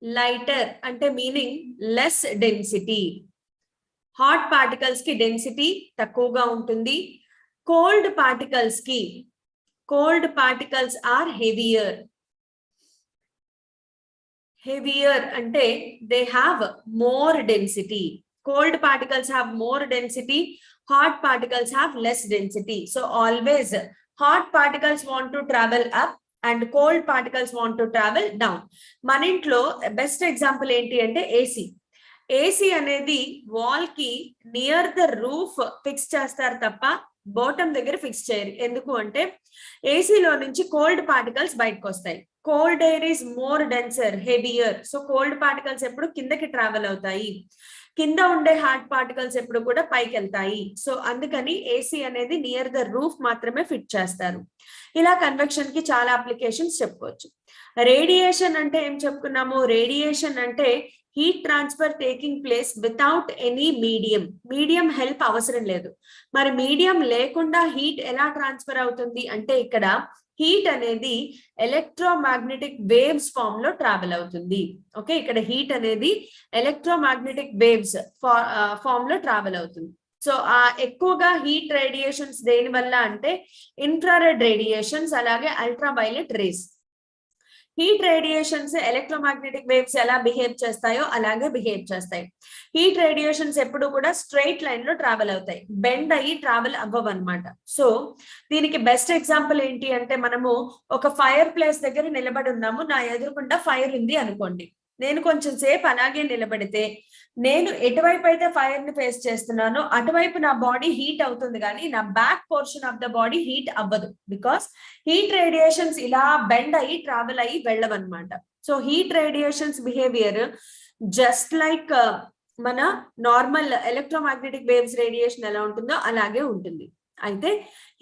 Lighter అంటే meaning less density. Hot particles కి డెన్సిటీ తక్కువగా ఉంటుంది. Cold particles are heavier. అంటే they have more density. Cold particles have more density, hot particles have less density. So always hot particles want to travel up and cold particles want to travel down. మన ఇంట్లో best example ఏంటి అంటే AC అనేది wall కి near the roof fix చేస్తారు తప్ప bottom దగ్గర fix చేయరు. ఎందుకు అంటే ఏసీలో నుంచి కోల్డ్ పార్టికల్స్ బయటకు వస్తాయి. Cold air is more denser, heavier. So cold particles ఎప్పుడు కిందకి ట్రావెల్ అవుతాయి, కింద ఉండే హాట్ పార్టికల్స్ ఎప్పుడు కూడా పైకి వెళ్తాయి. సో అందుకని ఏసీ అనేది నియర్ ద రూఫ్ మాత్రమే ఫిట్ చేస్తారు. ఇలా కన్వెక్షన్ కి చాలా అప్లికేషన్స్ చెప్పుకోవచ్చు. రేడియేషన్ అంటే ఏం చెప్పుకున్నాము? రేడియేషన్ అంటే heat transfer taking place without any medium help అవసరం లేదు. మరి మీడియం లేకుండా హీట్ ఎలా ట్రాన్స్ఫర్ అవుతుంది అంటే ఇక్కడ హీట్ అనేది ఎలక్ట్రోమాగ్నెటిక్ వేవ్స్ ఫామ్ లో ట్రావెల్ అవుతుంది. ఓకే, ఇక్కడ హీట్ అనేది ఎలక్ట్రోమాగ్నెటిక్ వేవ్స్ ఫామ్ లో ట్రావెల్ అవుతుంది. సో ఎక్కువగా హీట్ రేడియేషన్స్ దేని వల్ల అంటే ఇన్ఫ్రారెడ్ రేడియేషన్స్, అలాగే ultraviolet race. Heat radiations electromagnetic waves ఎలా బిహేవ్ చేస్తాయో అలాగే బిహేవ్ చేస్తాయి. హీట్ రేడియేషన్స్ ఎప్పుడు కూడా స్ట్రైట్ లైన్ లో ట్రావెల్ అవుతాయి, బెండ్ అయ్యి ట్రావెల్ అవ్వవు అనమాట. సో దీనికి బెస్ట్ ఎగ్జాంపుల్ ఏంటి అంటే మనము ఒక ఫైర్ ప్లేస్ దగ్గర నిలబడి ఉన్నాము, నా ఎదురుకుండా ఫైర్ ఉంది అనుకోండి. నేను కొంచెం సేపు అలాగే నిలబడితే నేను ఎటువైపు అయితే ఫైర్ ని ఫేస్ చేస్తున్నానో అటువైపు నా బాడీ హీట్ అవుతుంది, కానీ నా back portion of the body heat అవ్వదు. బికాస్ హీట్ రేడియేషన్స్ ఇలా బెండ్ అయ్యి ట్రావెల్ అయ్యి వెళ్ళవన్నమాట. So heat radiations behaviour just like మన నార్మల్ ఎలక్ట్రోమాగ్నెటిక్ వేవ్స్ రేడియేషన్ ఎలా ఉంటుందో అలాగే ఉంటుంది. అయితే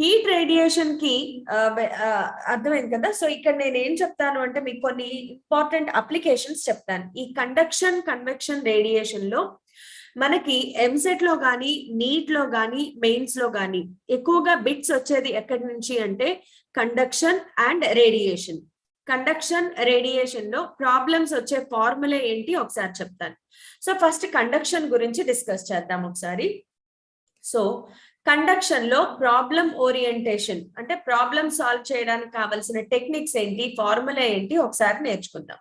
హీట్ రేడియేషన్ కి అర్థమైంది కదా. సో ఇక్కడ నేను ఏం చెప్తాను అంటే మీకు కొన్ని ఇంపార్టెంట్ అప్లికేషన్స్ చెప్తాను. ఈ కండక్షన్ కన్వెక్షన్ రేడియేషన్ లో మనకి ఎంసెట్ లో కానీ, నీట్ లో కానీ, మెయిన్స్ లో కానీ ఎక్కువగా బిట్స్ వచ్చేది ఎక్కడి నుంచి అంటే conduction and radiation. Conduction radiation లో ప్రాబ్లమ్స్ వచ్చే ఫార్ములా ఏంటి ఒకసారి చెప్తాను. సో ఫస్ట్ కండక్షన్ గురించి డిస్కస్ చేద్దాం ఒకసారి. సో కండక్షన్ లో ప్రాబ్లం ఓరియంటేషన్ అంటే ప్రాబ్లం సాల్వ్ చేయడానికి కావాల్సిన టెక్నిక్స్ ఏంటి, ఫార్ములా ఏంటి ఒకసారి నేర్చుకుందాం.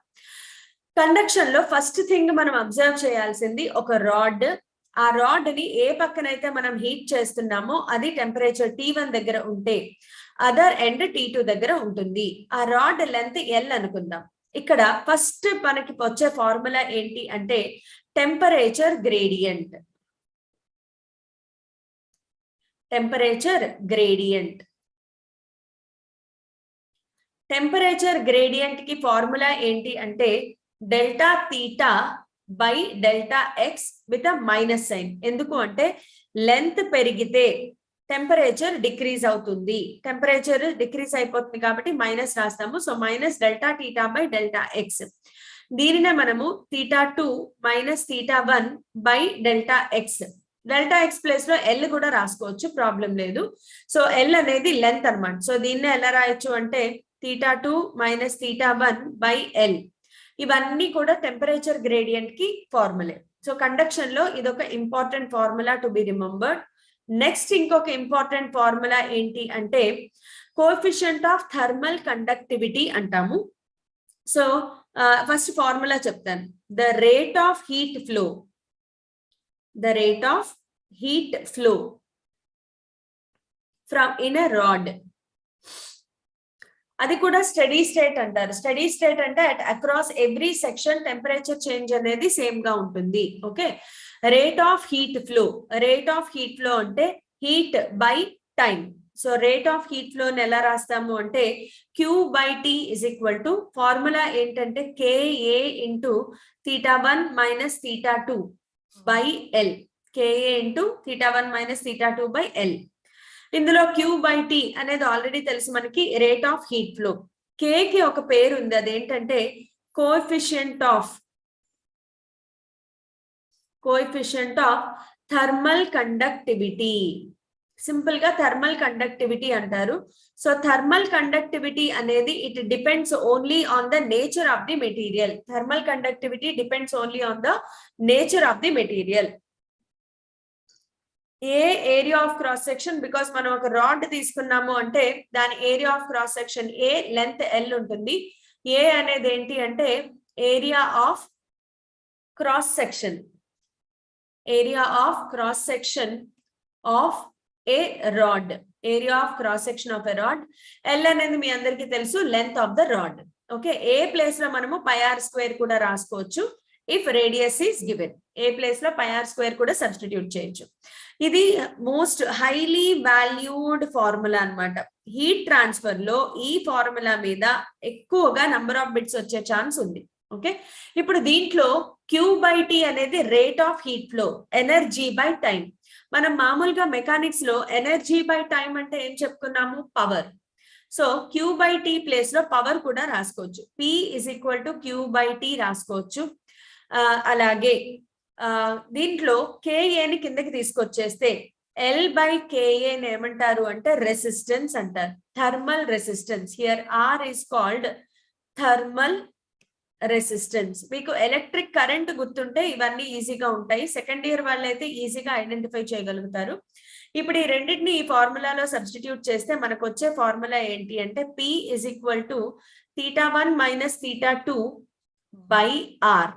కండక్షన్ లో ఫస్ట్ థింగ్ మనం అబ్జర్వ్ చేయాల్సింది ఒక రాడ్. ఆ రాడ్ ని ఏ పక్కనైతే మనం హీట్ చేస్తున్నామో అది టెంపరేచర్ T1 దగ్గర ఉంటే అదర్ ఎండ్ T2 దగ్గర ఉంటుంది. ఆ రాడ్ లెంత్ L అనుకుందాం. ఇక్కడ ఫస్ట్ మనకి వచ్చే ఫార్ములా ఏంటి అంటే టెంపరేచర్ గ్రేడియంట్. టెంపరేచర్ గ్రేడియంట్ కి ఫార్ములా ఏంటి అంటే delta theta by delta x with minus sign. ఎందుకు అంటే లెంత్ పెరిగితే టెంపరేచర్ డిక్రీజ్ అవుతుంది, టెంపరేచర్ డిక్రీజ్ అయిపోతుంది కాబట్టి మైనస్ రాస్తాము. So minus delta theta by delta x. దీనినే మనము theta two minus theta one by delta x. Delta x place లో ఎల్ కూడా రాసుకోవచ్చు, ప్రాబ్లం లేదు. సో ఎల్ అనేది లెంత్ అనమాట. సో దీన్ని ఎలా రాయొచ్చు అంటే theta two minus theta one by L. ఇవన్నీ కూడా టెంపరేచర్ గ్రేడియంట్ కి ఫార్ములే. సో కండక్షన్ లో ఇదొక important formula to be remembered. Next ఇంకొక ఇంపార్టెంట్ ఫార్ములా ఏంటి అంటే కోఎఫిషియంట్ ఆఫ్ థర్మల్ కండక్టివిటీ అంటాము. సో ఫస్ట్ ఫార్ములా చెప్తాను. The rate of heat flow from in a rod. అది కూడా స్టడీ స్టేట్ అంటారు. స్టడీ స్టేట్ అంటే across every section temperature change అనేది సేమ్ గా ఉంటుంది. Okay, rate of heat flow అంటే heat by time. So rate of heat flow ఎలా రాస్తాము అంటే Q/T is equal to formula ఏంటంటే KA into theta one minus theta two by L. KA into θ1 minus θ2 by L. ఇందులో Q/T అనేది already తెలుసు మనకి, rate of heat flow. K కి ఒక పేరు ఉంది, అదేంటంటే coefficient of thermal conductivity. Simple గా థర్మల్ కండక్టివిటీ అంటారు. సో థర్మల్ కండక్టివిటీ అనేది it depends only on the nature of the material. Thermal conductivity depends only on the nature of the material. A area of cross section, because మనం ఒక rod తీసుకున్నాము అంటే దాని area of cross section A, length L ఉంటుంది. ఏ అనేది ఏంటి అంటే area of cross section, area of cross section of A rod, area of cross section of a rod. L అనేది మీ అందరికీ తెలుసు, length of the rod. Okay, A place లో మనము πr² కూడా రాసుకోవచ్చు if radius is given. A place లో πr² కూడా substitute చేయొచ్చు. ఇది మోస్ట్ హైలీ వాల్యూడ్ ఫార్ములా అన్నమాట. హీట్ ట్రాన్స్ఫర్ లో ఈ ఫార్ములా మీద ఎక్కువగా నంబర్ ఆఫ్ బిట్స్ వచ్చే ఛాన్స్ ఉంది. ఓకే, ఇప్పుడు దీంట్లో Q/T అనేది rate of heat flow, energy by time. మనం మామూలుగా మెకానిక్స్ లో ఎనర్జీ బై టైం అంటే ఏం చెప్పుకున్నాము, పవర్. సో Q/T ప్లేస్ లో పవర్ కూడా రాసుకోవచ్చు, P = Q/T రాసుకోవచ్చు. అలాగే దీంట్లో KAని కిందకి తీసుకొచ్చేస్తే L/KA ఏమంటారు అంటే రెసిస్టెన్స్ అంటారు, thermal resistance. Here R is called thermal resistance. మీకు ఎలక్ట్రిక్ కరెంట్ గుర్తుంటే ఇవన్నీ ఈజీగా ఉంటాయి. సెకండ్ ఇయర్ వాళ్ళైతే ఈజీగా ఐడెంటిఫై చేయగలుగుతారు. ఇప్పుడు ఈ రెండింటిని ఈ ఫార్ములాలో సబ్స్టిట్యూట్ చేస్తే మనకు వచ్చే ఫార్ములా ఏంటి అంటే P = θ1 minus θ2 by R,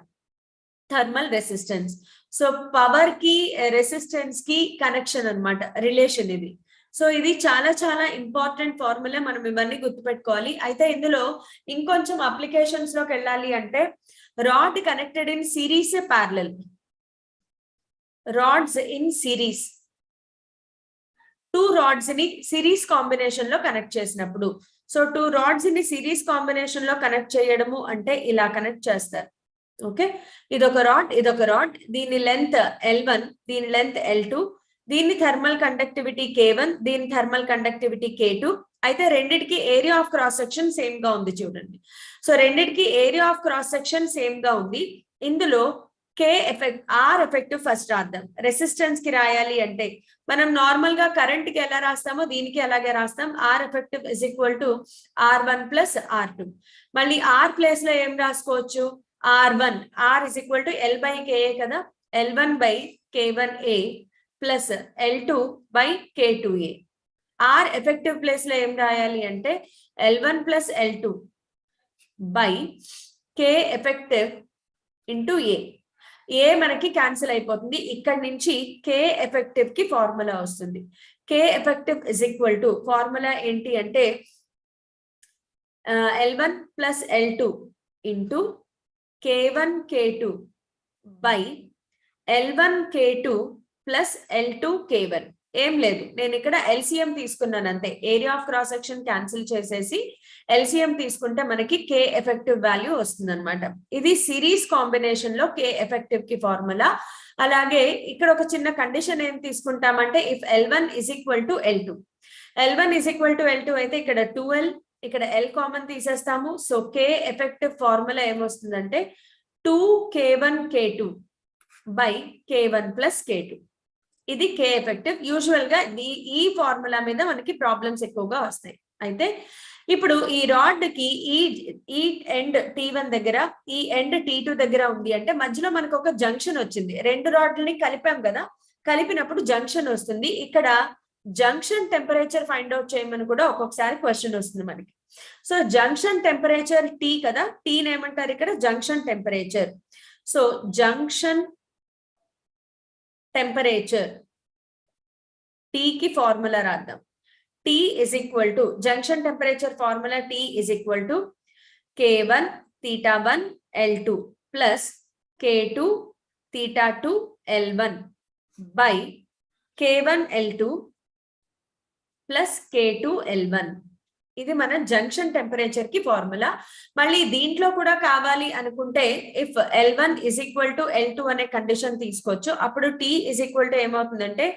thermal resistance. So power కి రెసిస్టెన్స్ కి కనెక్షన్ అన్నమాట, రిలేషన్ ఇది. సో ఇది చాలా చాలా ఇంపార్టెంట్ ఫార్ములా, మనం ఇవన్నీ గుర్తుపెట్టుకోవాలి. అయితే ఇందులో ఇంకొంచెం అప్లికేషన్స్ లోకి వెళ్ళాలి అంటే rod connected in series, parallel. Rods in series, 2 rods ని సిరీస్ కాంబినేషన్ లో కనెక్ట్ చేసినప్పుడు, సో 2 రాడ్స్ ని సిరీస్ కాంబినేషన్ లో కనెక్ట్ చేయడము అంటే ఇలా కనెక్ట్ చేస్తారు. ఓకే, ఇదొక రాడ్, ఇదొక రాడ్, దీని లెంత్ L1, దీని లెంత్ L2, దీని థర్మల్ కండక్టివిటీ K1, దీని థర్మల్ కండక్టివిటీ K2. అయితే రెండిటికి area of cross section same గా ఉంది చూడండి. సో రెండిటికి area of cross section same గా ఉంది. ఇందులో R ఎఫెక్టివ్ ఫస్ట్ రాద్దాం. రెసిస్టెన్స్ కి రాయాలి అంటే మనం నార్మల్ గా కరెంట్ కి ఎలా రాస్తామో దీనికి అలాగే రాస్తాం. R effective = R1 + R2. మళ్ళీ R ప్లేస్ లో ఏం రాసుకోవచ్చు, R1, R = L/KA కదా, L1/K1A plus L2/K2A. R effective place లో ఏం రాయాలి అంటే L1 + L2 by K effective into A. ఏ మనకి క్యాన్సిల్ అయిపోతుంది, ఇక్కడ నుంచి K ఎఫెక్టివ్ కి ఫార్ములా వస్తుంది. K ఎఫెక్టివ్ = ఫార్ములా ఏంటి అంటే L1 + L2 into K1 K2 by L1 K2 plus L2 K1. ఏం లేదు, నేను ఇక్కడ LCM తీసుకున్నాను అంతే. Area of cross section cancel చేసేసి LCM తీసుకుంటే మనకి K ఎఫెక్టివ్ వాల్యూ వస్తుంది అనమాట. ఇది సిరీస్ కాంబినేషన్ లో K ఎఫెక్టివ్ కి ఫార్ములా. అలాగే ఇక్కడ ఒక చిన్న కండిషన్ ఏం తీసుకుంటామంటే if L1 = L2, L1 = L2 అయితే ఇక్కడ 2L, ఇక్కడ L కామన్ తీసేస్తాము. సో K ఎఫెక్టివ్ ఫార్ములా ఏమొస్తుందంటే 2K1 K2 by K1 + K2. ఇది K ఎఫెక్టివ్. యూజువల్ గా ఈ ఫార్ములా మీద మనకి ప్రాబ్లమ్స్ ఎక్కువగా వస్తాయి. అయితే ఇప్పుడు ఈ రాడ్ కి ఈ ఎండ్ T1 దగ్గర, ఈ ఎండ్ T2 దగ్గర ఉంది అంటే మధ్యలో మనకు ఒక జంక్షన్ వచ్చింది. రెండు రాడ్లని కలిపాం కదా, కలిపినప్పుడు జంక్షన్ వస్తుంది. ఇక్కడ జంక్షన్ టెంపరేచర్ ఫైండ్ అవుట్ చేయమని కూడా ఒక్కొక్కసారి క్వశ్చన్ వస్తుంది మనకి. సో జంక్షన్ టెంపరేచర్ T కదా, టీని ఏమంటారు ఇక్కడ junction temperature. So junction temperature T కి ఫార్ములా రాద్దాం. T = junction temperature formula T = K1 θ1 L2 plus K2 θ2 L1 by K1 L2 plus K2 L1. ఇది మన జంక్షన్ టెంపరేచర్ కి ఫార్ములా. మళ్ళీ దీంట్లో కూడా కావాలి అనుకుంటే if L1 is equal to L2 అనే కండిషన్ తీసుకోవచ్చు. అప్పుడు T is equal to ఏమవుతుందంటే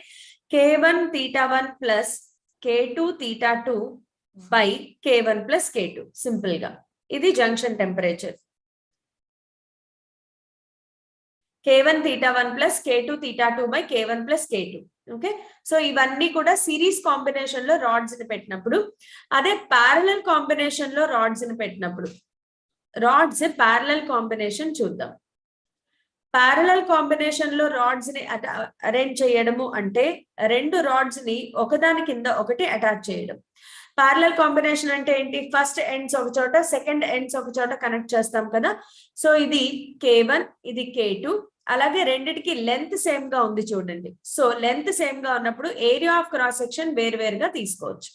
K1 θ1 plus K2 θ2 by K1 plus K2 simple గా. ఇది junction temperature. K1 θ1 plus K2 θ2 by K1 plus K2. Okay, so ఇవన్నీ కూడా సిరీస్ కాంబినేషన్ లో rods ని పెట్టినప్పుడు. అదే ప్యారలల్ కాంబినేషన్ లో రాడ్స్ ని పెట్టినప్పుడు, రాడ్స్ ప్యారలల్ కాంబినేషన్ చూద్దాం. ప్యారలల్ కాంబినేషన్ లో రాడ్స్ ని అరేంజ్ చేయడము అంటే రెండు రాడ్స్ ని ఒకదాని కింద ఒకటి అటాచ్ చేయడం. ప్యారలల్ కాంబినేషన్ అంటే ఏంటి? ఫస్ట్ ఎండ్స్ ఒక చోట, సెకండ్ ఎండ్స్ ఒక చోట కనెక్ట్ చేస్తాం కదా. సో ఇది K1, ఇది K2, అలాగే రెండిటికి లెంత్ సేమ్ గా ఉంది చూడండి. సో లెంత్ సేమ్ గా ఉన్నప్పుడు ఏరియా ఆఫ్ క్రాస్ సెక్షన్ వేరువేరుగా తీసుకోవచ్చు.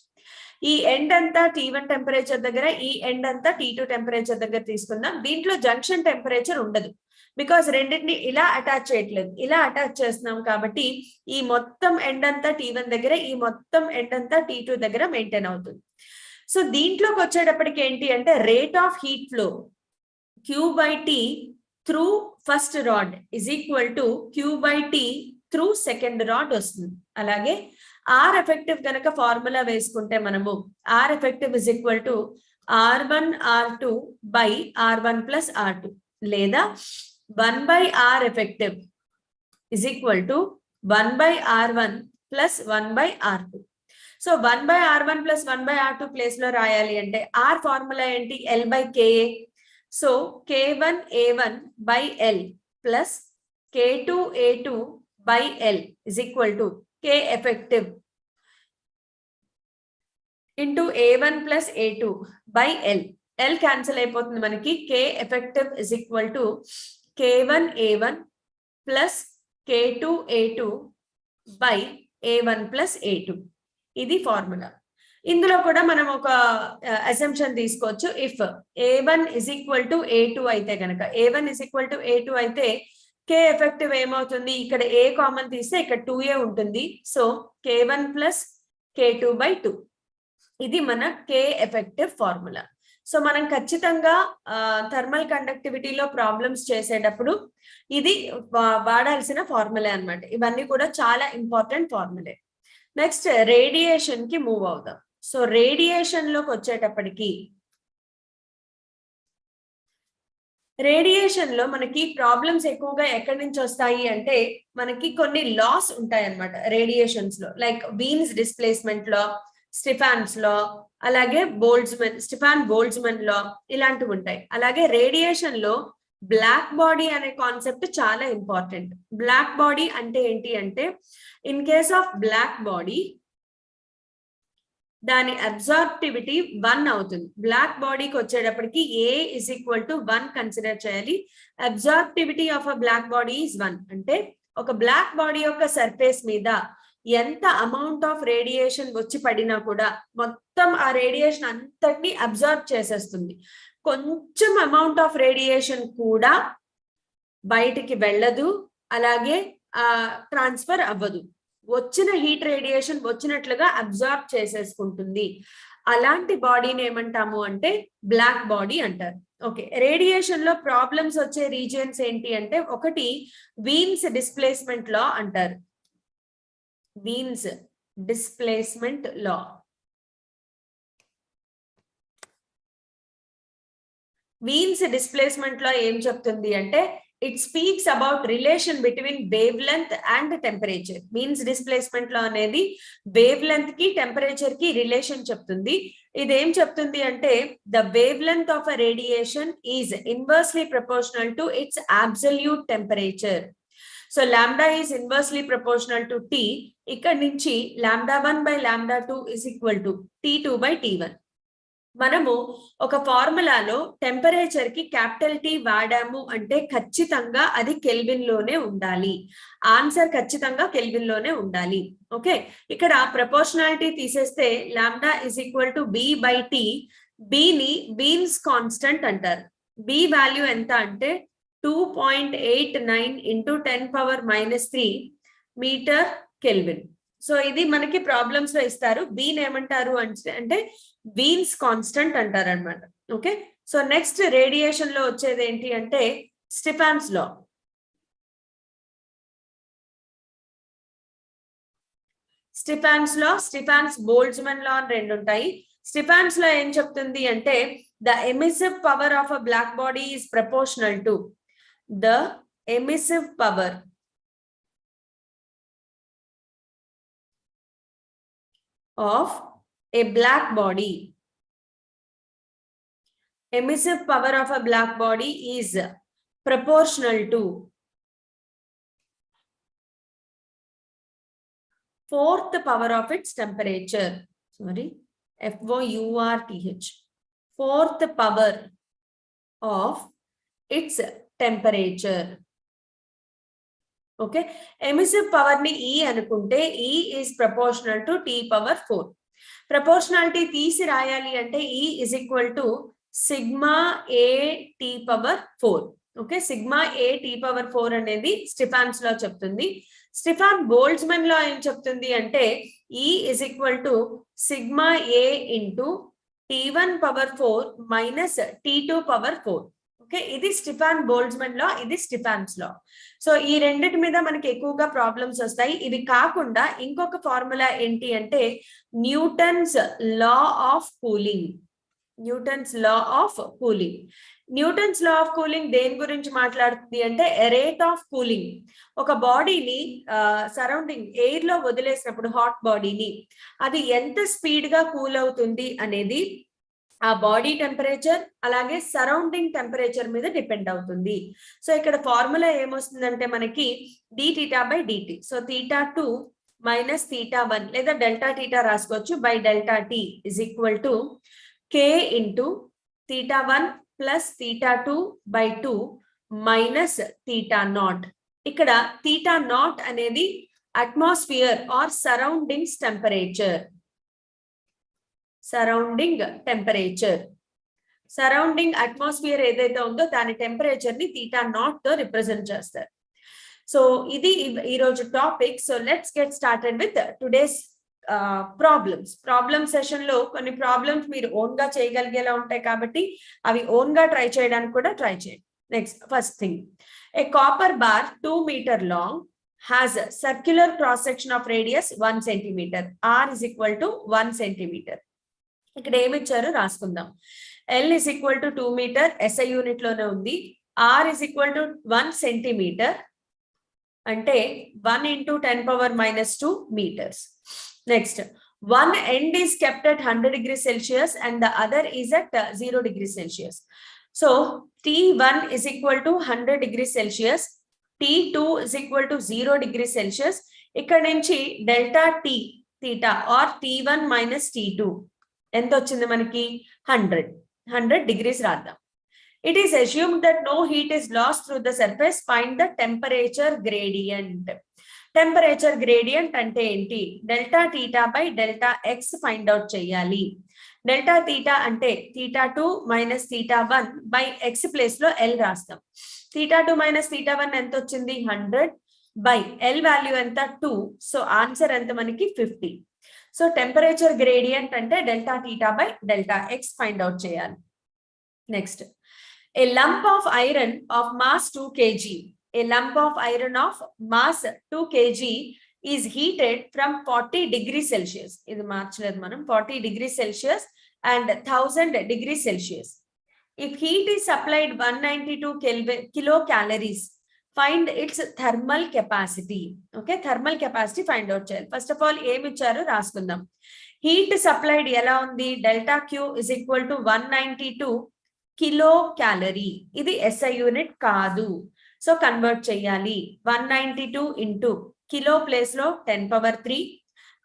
ఈ ఎండ్ అంతా T1 టెంపరేచర్ దగ్గర, ఈ ఎండ్ అంతా T2 టెంపరేచర్ దగ్గర తీసుకుందాం. దీంట్లో జంక్షన్ టెంపరేచర్ ఉండదు, బికాస్ రెండింటిని ఇలా అటాచ్ చేయట్లేదు, ఇలా అటాచ్ చేస్తున్నాం కాబట్టి ఈ మొత్తం ఎండ్ అంతా T1 దగ్గర, ఈ మొత్తం ఎండ్ అంతా T2 దగ్గర మెయింటైన్ అవుతుంది. సో దీంట్లోకి వచ్చేటప్పటికి ఏంటి అంటే rate of heat flow Q by T through first rod is equal to Q by T through second rod వస్తుంది. అలాగే ఆర్ ఎఫెక్టివ్ కనుక ఫార్ములా వేసుకుంటే మనము r effective is equal to R1 R2 by R1 plus R2, లేదా 1 by R effective is equal to 1 by R1 plus 1 by R2. So 1 by R1 plus 1 by R2 place లో రాయాలి అంటే R formula ఏంటి? L by KA. So K1 A1 by L plus K2 A2 by L is equal to K effective into A1 plus A2 by L. L cancel అయిపోతుంది మనకి. K effective is equal to K1 A1 plus K2 A2 by A1 plus A2. ఇది formula. ఇందులో కూడా మనం ఒక assumption తీసుకోవచ్చు. If A1 is equal to A2 అయితే కనుక, A1 is equal to A2 అయితే K ఎఫెక్టివ్ ఏమవుతుంది? ఇక్కడ A కామన్ తీస్తే ఇక్కడ 2A ఉంటుంది. So K1 plus K2 by 2. ఇది మన K ఎఫెక్టివ్ ఫార్ములా. సో మనం ఖచ్చితంగా థర్మల్ కండక్టివిటీలో ప్రాబ్లమ్స్ చేసేటప్పుడు ఇది వాడాల్సిన ఫార్ములే అన్నమాట. ఇవన్నీ కూడా చాలా ఇంపార్టెంట్ ఫార్ములే. నెక్స్ట్ రేడియేషన్ కి మూవ్ అవుదాం. సో రేడియేషన్ లోకి వచ్చేటప్పటికి, రేడియేషన్ లో మనకి ప్రాబ్లమ్స్ ఎక్కువగా ఎక్కడి నుంచి వస్తాయి అంటే మనకి కొన్ని లాస్ ఉంటాయి అన్నమాట రేడియేషన్స్ లో. Like Wien's displacement law, Stefan's law, అలాగే స్టిఫాన్ బోల్ట్జ్మన్ లా, ఇలాంటివి ఉంటాయి. అలాగే రేడియేషన్ లో బ్లాక్ బాడీ అనే కాన్సెప్ట్ చాలా ఇంపార్టెంట్. బ్లాక్ బాడీ అంటే ఏంటి అంటే, in case of black body దాని అబ్జార్ప్టివిటీ 1 అవుతుంది. బ్లాక్ బాడీకి వచ్చేటప్పటికి A is equal to 1 consider చేయాలి. Absorptivity of a black body is 1. అంటే ఒక బ్లాక్ బాడీ యొక్క సర్ఫేస్ మీద ఎంత అమౌంట్ ఆఫ్ రేడియేషన్ వచ్చి పడినా కూడా మొత్తం ఆ రేడియేషన్ అంతటిని అబ్జార్బ్ చేసేస్తుంది. కొంచెం అమౌంట్ ఆఫ్ రేడియేషన్ కూడా బయటికి వెళ్ళదు, అలాగే ట్రాన్స్ఫర్ అవ్వదు. వచ్చిన హీట్ రేడియేషన్ వచ్చినట్లుగా అబ్జార్బ్ చేసేసుకుంటుంది. అలాంటి బాడీని ఏమంటాము అంటే బ్లాక్ బాడీ అంటారు. ఓకే, రేడియేషన్ లో ప్రాబ్లమ్స్ వచ్చే రీజియన్స్ ఏంటి అంటే, ఒకటి వీన్స్ డిస్ప్లేస్మెంట్ లా అంటారు. Wien's displacement law. Wien's displacement law ఏం చెప్తుంది అంటే, it speaks about relation between wavelength and temperature. Wien's displacement law అనేది వేవ్ లెంత్ కి టెంపరేచర్ కి రిలేషన్ చెప్తుంది. ఇదేం చెప్తుంది అంటే, the wavelength of a radiation is inversely proportional to it's absolute temperature. So lambda is inversely proportional to T. ఇక్కడ నుంచి λ1 by λ2 is equal to T2 by T1. మనము ఒక ఫార్ములాలో టెంపరేచర్ కి క్యాపిటల్ T వాడాము అంటే ఖచ్చితంగా అది కెల్విన్ లోనే ఉండాలి. ఆన్సర్ ఖచ్చితంగా కెల్విన్ లోనే ఉండాలి. ఓకే, ఇక్కడ ప్రపోర్షనాలిటీ తీసేస్తే lambda is equal to B by T. B ని వీన్స్ కాన్స్టెంట్ అంటారు. B వాల్యూ ఎంత అంటే 2.89 into 10⁻³ మీటర్ కెల్విన్. సో ఇది మనకి ప్రాబ్లమ్స్ లో ఇస్తారు. బీన్ ఏమంటారు అంటే వీన్స్ కాన్స్టెంట్ అంటారు అనమాట. ఓకే, సో నెక్స్ట్ రేడియేషన్ లో వచ్చేది ఏంటి అంటే స్టిఫాన్స్ లా. స్టిఫాన్స్ బోల్ట్జ్మన్ లా అని రెండు ఉంటాయి. స్టిఫాన్స్ లో ఏం చెప్తుంది అంటే the emissive power of a black body is proportional to the emissive power of a black body. Emissive power of a black body is proportional to fourth power of its temperature. Sorry, FOURTH. Fourth power of its temperature. Okay, emissive power ni E anukunte E is proportional to T power 4. Proportionality తీసి రాయాలి అంటే E is equal to sigma A T power 4. Okay, sigma A T power 4 అనేది స్టిఫాన్స్ లో చెప్తుంది. స్టిఫాన్ Boltzmann లో ఏం చెప్తుంది అంటే E is equal to sigma A into T1 power 4 minus T2 power 4. Okay, ఇది స్టిఫాన్ బోల్ట్జ్మన్ లా, ఇది స్టిఫాన్స్ లా. సో ఈ రెండిటి మీద మనకి ఎక్కువగా ప్రాబ్లమ్స్ వస్తాయి. ఇవి కాకుండా ఇంకొక ఫార్ములా ఏంటి అంటే Newton's law of cooling. Newton's law of cooling. Newton's law of cooling దేని గురించి మాట్లాడుతుంది అంటే రేట్ ఆఫ్ కూలింగ్. ఒక బాడీని సరౌండింగ్ ఎయిర్ లో వదిలేసినప్పుడు హాట్ బాడీని అది ఎంత స్పీడ్ గా కూల్ అవుతుంది అనేది ఆ బాడీ టెంపరేచర్ అలాగే సరౌండింగ్ టెంపరేచర్ మీద డిపెండ్ అవుతుంది. సో ఇక్కడ ఫార్ములా ఏమొస్తుందంటే మనకి dθ/dt. సో θ2 మైనస్ θ1 లేదా డెల్టా θ రాసుకోవచ్చు by delta t is equal to k into θ1 plus θ2/2 minus θ0. ఇక్కడ θ0 అనేది atmosphere or surroundings temperature. Surrounding atmosphere ఏదైతే ఉందో దాని టెంపరేచర్ ని θ0 తో రిప్రజెంట్ చేస్తారు. సో ఇది ఈరోజు topic. So let's get started with today's problem session లో కొన్ని ప్రాబ్లమ్స్ మీరు ఓన్ గా చేయగలిగేలా ఉంటాయి కాబట్టి అవి ఓన్ గా ట్రై చేయడానికి కూడా ట్రై చేయండి. Next first thing, A copper bar 2 meter long has a circular cross section of radius 1 centimeter. R is equal to 1 centimeter. ఇక్కడ ఏమి ఇచ్చారో రాసుకుందాం. L is equal to 2 meter, SI unit లోనే ఉంది. R is equal to 1 centimeter అంటే 1 into 10⁻⁻2 meters. Next, one end is kept at 100 degrees Celsius and the other is at 0 degrees Celsius. So T1 is equal to 100 degrees Celsius, T2 is equal to 0 degrees Celsius. ఇక్కడ నుంచి delta T theta or T1 minus T2 ఎంత వచ్చింది మనకి 100 degrees రాద్దాం. It is assumed that no heat is lost through the surface. Find the temperature gradient. Temperature gradient అంటే ఏంటి? Delta θ by delta x find out చేయాలి. Delta θ అంటే θ2 minus θ1 by x place లో L రాస్తాం. θ2 మైనస్ θ1 ఎంత వచ్చింది? 100 by L value ఎంత? 2. So answer ఎంత మనకి? 50. సో టెంపరేచర్ గ్రేడియంట్ అంటే delta θ by delta x find out చేయాలి. Next, a lump of iron of mass 2 kg. A lump of iron of mass 2 kg is heated from 40 degrees Celsius. ఇది మార్చలేదు మనం. 40 degrees Celsius and 1000 degrees Celsius. If heat is supplied 192 kilocalories, find its thermal capacity. Okay, thermal capacity find out చేయాలి. First of all ఏమి ఇచ్చారో రాసుకుందాం. Heat supplied ఎలా ఉంది? Delta Q is equal to 192 kilo calorie. ఇది SI unit కాదు, so convert చేయాలి. 192 into kilo place లో 10⁻3,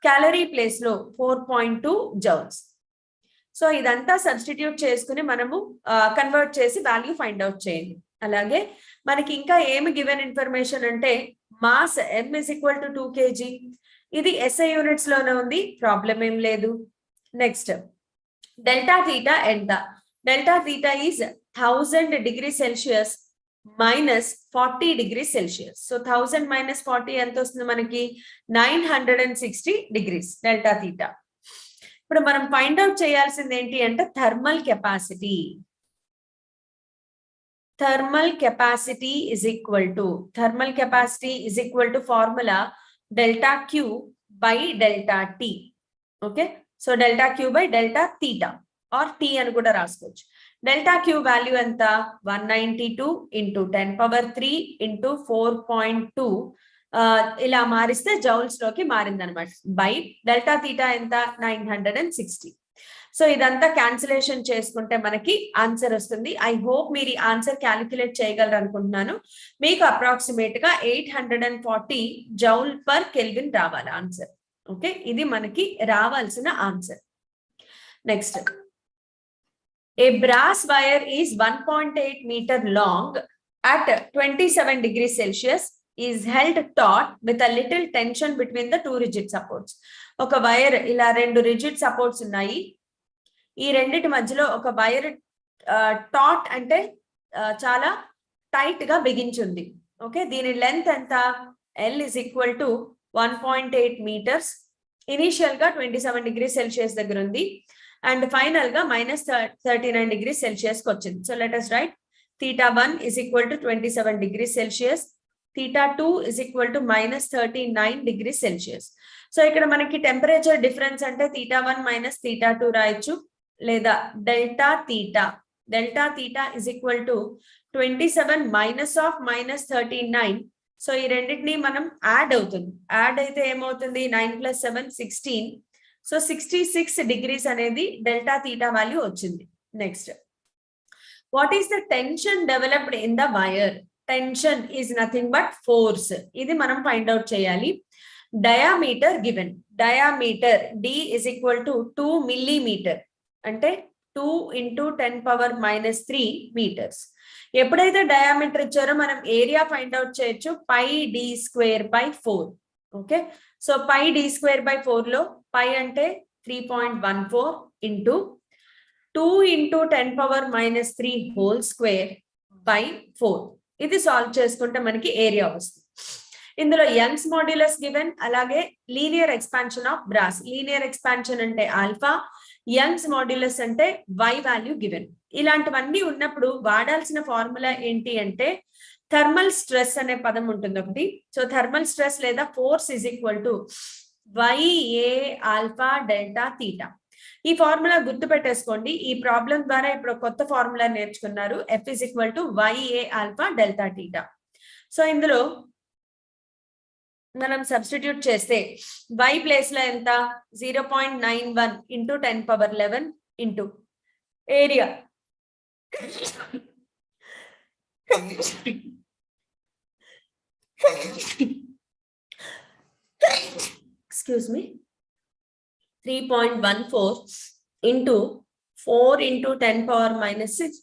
calorie place లో 4.2 జౌల్స్. సో ఇదంతా సబ్స్టిట్యూట్ చేసుకుని మనము కన్వర్ట్ చేసి వాల్యూ ఫైండ్ అవుట్ చేయండి. అలాగే మనకి ఇంకా ఏమి గివెన్ ఇన్ఫర్మేషన్ అంటే mass M is equal to 2 kg. ఇది SI యూనిట్స్ లోనే ఉంది, ప్రాబ్లం ఏం లేదు. నెక్స్ట్, డెల్టా θ ఎంత? Delta theta is 1000 degrees Celsius minus 40 degrees Celsius. So 1000 minus 40 ఎంత వస్తుంది మనకి 960 degrees delta theta. ఇప్పుడు మనం ఫైండ్ అవుట్ చేయాల్సింది ఏంటి అంటే thermal capacity. Thermal capacity is equal to formula delta Q by delta T. Okay. So delta Q by delta theta or T అని కూడా రాసుకోవచ్చు. Delta Q value ఎంత 192 into 10 power 3 into 4.2 ఇలా మారిస్తే జౌల్స్ లోకి మారింది అనమాట. బై డెల్టా థీటా ఎంత 960. సో ఇదంతా క్యాన్సిలేషన్ చేసుకుంటే మనకి ఆన్సర్ వస్తుంది. ఐ హోప్ మీరు ఈ ఆన్సర్ క్యాలిక్యులేట్ చేయగలరు అనుకుంటున్నాను. మీకు అప్రాక్సిమేట్ గా 840 జౌల్ పర్ కెల్విన్ రావాలి ఆన్సర్. ఓకే, ఇది మనకి రావాల్సిన answer. Next, a brass wire is 1.8 meter long at 27 degrees Celsius is held taut with a little tension between the two rigid supports. ఒక wire ఇలా రెండు రిజిడ్ సపోర్ట్స్ ఉన్నాయి. ఈ రెండిటి మధ్యలో ఒక వైర్ టాట్ అంటే చాలా టైట్ గా బిగించుంది. ఓకే, దీని లెంత్ ఎంత L is equal to 1.8 meters. Initial గా 27 degrees Celsius దగ్గర ఉంది అండ్ ఫైనల్ గా -39 degrees Celsius కి వచ్చింది. So let us write θ1 is equal to 27 degrees Celsius, θ2 is equal to -39 degrees Celsius. So ఇక్కడ మనకి టెంపరేచర్ డిఫరెన్స్ అంటే θ1 మైనస్ θ2 రాయొచ్చు, లేదా delta theta is equal to 27 minus of -39. So ఈ రెండింటిని మనం యాడ్ అవుతుంది. యాడ్ అయితే ఏమవుతుంది 9 + 7 16. సో 66 degrees అనేది డెల్టా థీటా వాల్యూ వచ్చింది. Next, what is the tension developed in the wire? Tension is nothing but force. ఇది మనం ఫైండ్ అవుట్ చేయాలి. Diameter given, diameter D is equal to 2 millimeter అంటే 2 into 10⁻³ meters. ఎప్పుడైతే diameter ఇచ్చారో మనం area find out చేయొచ్చు πd²/4. Okay, so πd²/4 లో పై అంటే 3.14 into 2 into 10⁻³ whole square by 4. ఇది సాల్వ్ చేసుకుంటే మనకి ఏరియా వస్తుంది. ఇందులో యంగ్స్ మాడ్యులస్ గివెన్, అలాగే linear expansion of brass. Linear expansion అంటే ఆల్ఫా, యంగ్స్ మాడ్యులస్ అంటే y వాల్యూ గివెన్. ఇలాంటివన్నీ ఉన్నప్పుడు వాడాల్సిన ఫార్ములా ఏంటి అంటే థర్మల్ స్ట్రెస్ అనే పదం ఉంటుంది ఒకటి. సో థర్మల్ స్ట్రెస్ లేదా force is equal to YA alpha delta theta. ఈ ఫార్ములా గుర్తు పెట్టేసుకోండి. ఈ ప్రాబ్లం ద్వారా ఇప్పుడు కొత్త ఫార్ములా నేర్చుకున్నారు. F is equal to YA alpha delta theta. So ఇందులో మనం సబ్స్టిట్యూట్ చేస్తే y ప్లేస్ లో ఎంత 0.91 into 10⁻11 into area excuse me 3.14 into 4 into 10⁻⁻6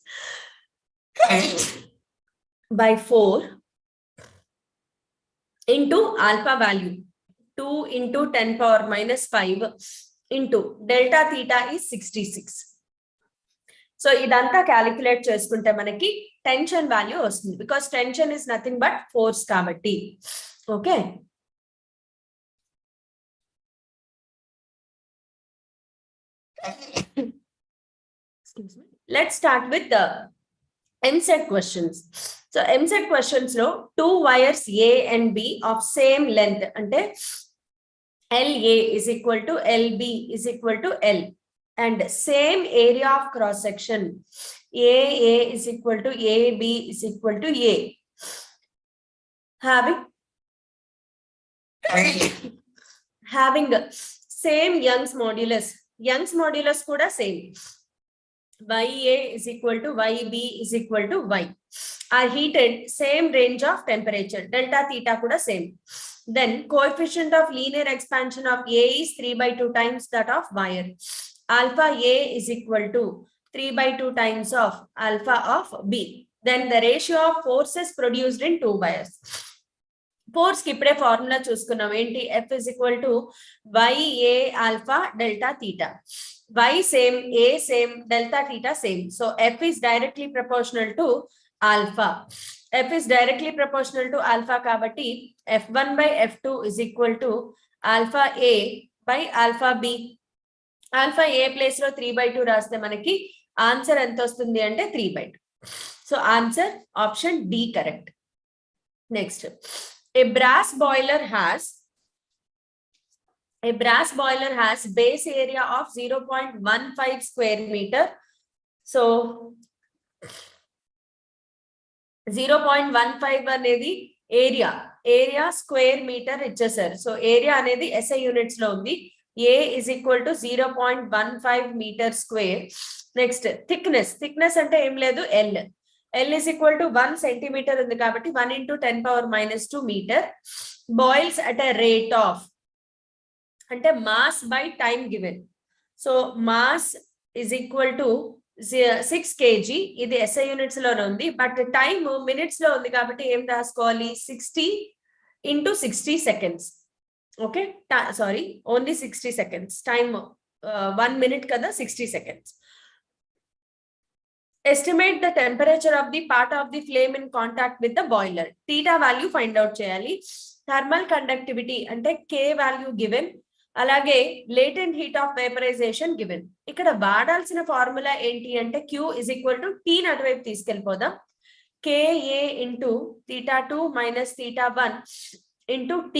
by 4 into alpha value 2 into 10⁻⁻5 into delta theta is 66. So ఇదంతా క్యాలిక్యులేట్ చేసుకుంటే మనకి tension value వస్తుంది. Because tension is nothing but force కాబట్టి. Okay, let's start with the Eamcet questions. So Eamcet questions లో 2 wires A and B of same length అంటే LA is equal to LB is equal to L and same area of cross section AA is equal to AB is equal to A. Having same Young's modulus kuda same. YA is equal to YB is equal to Y are heated same range of temperature. Delta theta kuda same. Then coefficient of linear expansion of A is 3/2 times that of wire. Alpha A is equal to 3/2 times of alpha of B. Then the ratio of forces produced in 2 wires. Force ki ippude formula chusukunnam enti F is equal to YA alpha delta theta. Y same, A same, delta theta same. So F is directly proportional to alpha. F is directly proportional to alpha kabatti F1 by F2 is equal to alpha A by alpha B. Alpha A place లో 3/2 రాస్తే మనకి answer ఎంత వస్తుంది అంటే 3/2. సో answer option d correct. Next, a brass boiler has base area of 0.15 square meter. So 0.15 అనేది area square metre ఇచ్చేసారు. So area అనేది SI యూనిట్స్ లో ఉంది. A is equal to 0.15 meter square. Next thickness అంటే ఏం లేదు, L is equal to 1 centimeter ఉంది కాబట్టి 1 into 10⁻⁻2 meter. Boils at a rate of అంటే mass by time given. So mass is equal to 6 kg. ఇది SI units లోనే ఉంది, but time minutes లో ఉంది కాబట్టి ఏం రాసుకోవాలి, 60 into 60 seconds. Okay, sorry, only 60 seconds. Time 1 minute కదా, 60 seconds. Estimate the temperature of the part of the flame in contact with the boiler. Theta value find out చేయాలి. Thermal conductivity అంటే K value given, అలాగే latent heat of vaporisation given. ఇక్కడ వాడాల్సిన formula ఏంటి అంటే Q is equal to T అటువైపు తీసుకెళ్ళిపోదాం. KA into θ2 minus θ1 into T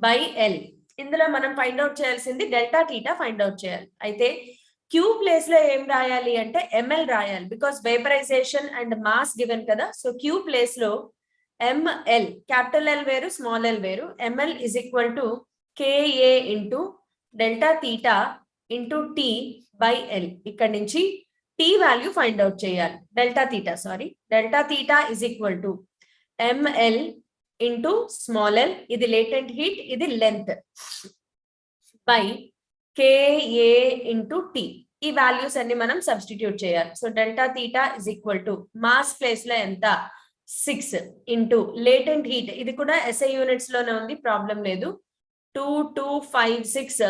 by L. ఇందులో మనం ఫైండ్ అవుట్ చేయాల్సింది డెల్టా టీటా ఫైండ్ అవుట్ చేయాలి. అయితే Q ప్లేస్ లో ఏం రాయాలి అంటే ML రాయాలి, because vaporisation and mass given కదా. సో Q ప్లేస్ లో ML, క్యాపిటల్ L వేరు స్మాల్ l వేరు, ML is equal to KA into delta theta into T by L. ఇక్కడ నుంచి T వాల్యూ ఫైండ్ అవుట్ చేయాలి. Delta theta is equal to ML into small l, ఇది latent heat, ఇది length, by KA into T. ఈ values అన్ని మనం substitute చేయాలి. So delta theta is equal to mass place లో ఎంత 6 ఇంటూ లేటెంట్ హీట్, ఇది కూడా SI యూనిట్స్ లోనే ఉంది, ప్రాబ్లం లేదు, 2256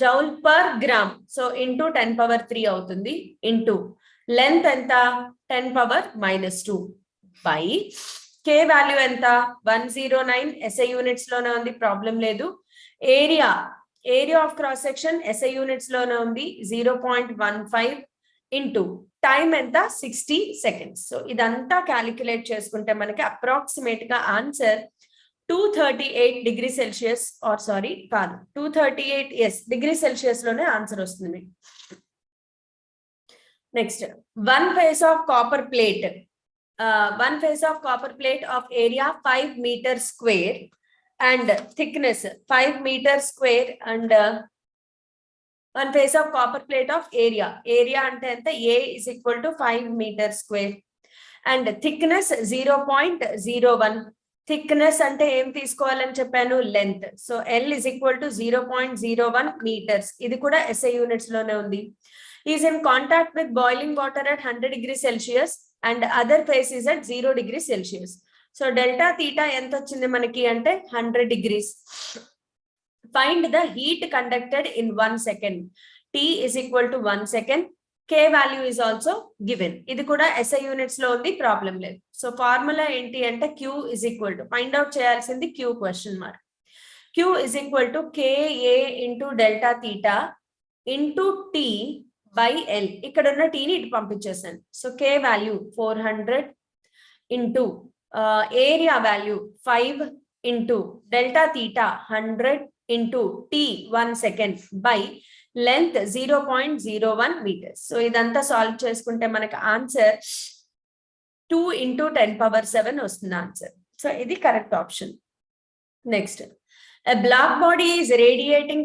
joule per gram. So into 10⁻³ అవుతుంది, ఇంటూ లెంత్ ఎంత 10⁻⁻2 బై K వాల్యూ ఎంత 109, SI యూనిట్స్ లోనే ఉంది, ప్రాబ్లం లేదు. Area of cross section SI units లోనే ఉంది, 0.15 ఇంటూ టైం ఎంత 60 seconds. సో ఇదంతా క్యాలిక్యులేట్ చేసుకుంటే మనకి అప్రాక్సిమేట్ గా answer 238 degree Celsius, or sorry కాదు 238 డిగ్రీ సెల్సియస్ లోనే ఆన్సర్ వస్తుంది. Next, one face of copper plate of area 5 meter square and thickness 5 meter square and one face of copper plate of area ante enta A is equal to 5 meter square and thickness 0.01. thickness ante em తీసుకోవాలని చెప్పాను, length. So L is equal to 0.01 meters. ఇది కూడా SI units లోనే ఉంది. Is in contact with boiling water at 100 degrees Celsius and other face is at 0 degrees Celsius. So delta theta ఎంత వచ్చింది మనకి అంటే 100 degrees. Find the heat conducted in 1 second. T is equal to 1 second. K value is also given. ఇది కూడా SI units లో ఉంది, problem లేదు. So formula ఏంటి అంటే Q is equal to, find out చేయాల్సింది Q question mark. Q is equal to KA into delta theta into T by L. ఇక్కడ ఉన్న T ని ఇటు పంపించేసాను. So K value 400 into area value 5 into delta theta 100 into T 1 second by length 0.01 meters. So ఇదంతా solve చేసుకుంటే మనకి answer 2 into 10⁻7 వస్తుంది answer. So ఇది correct option. Next, a black body is radiating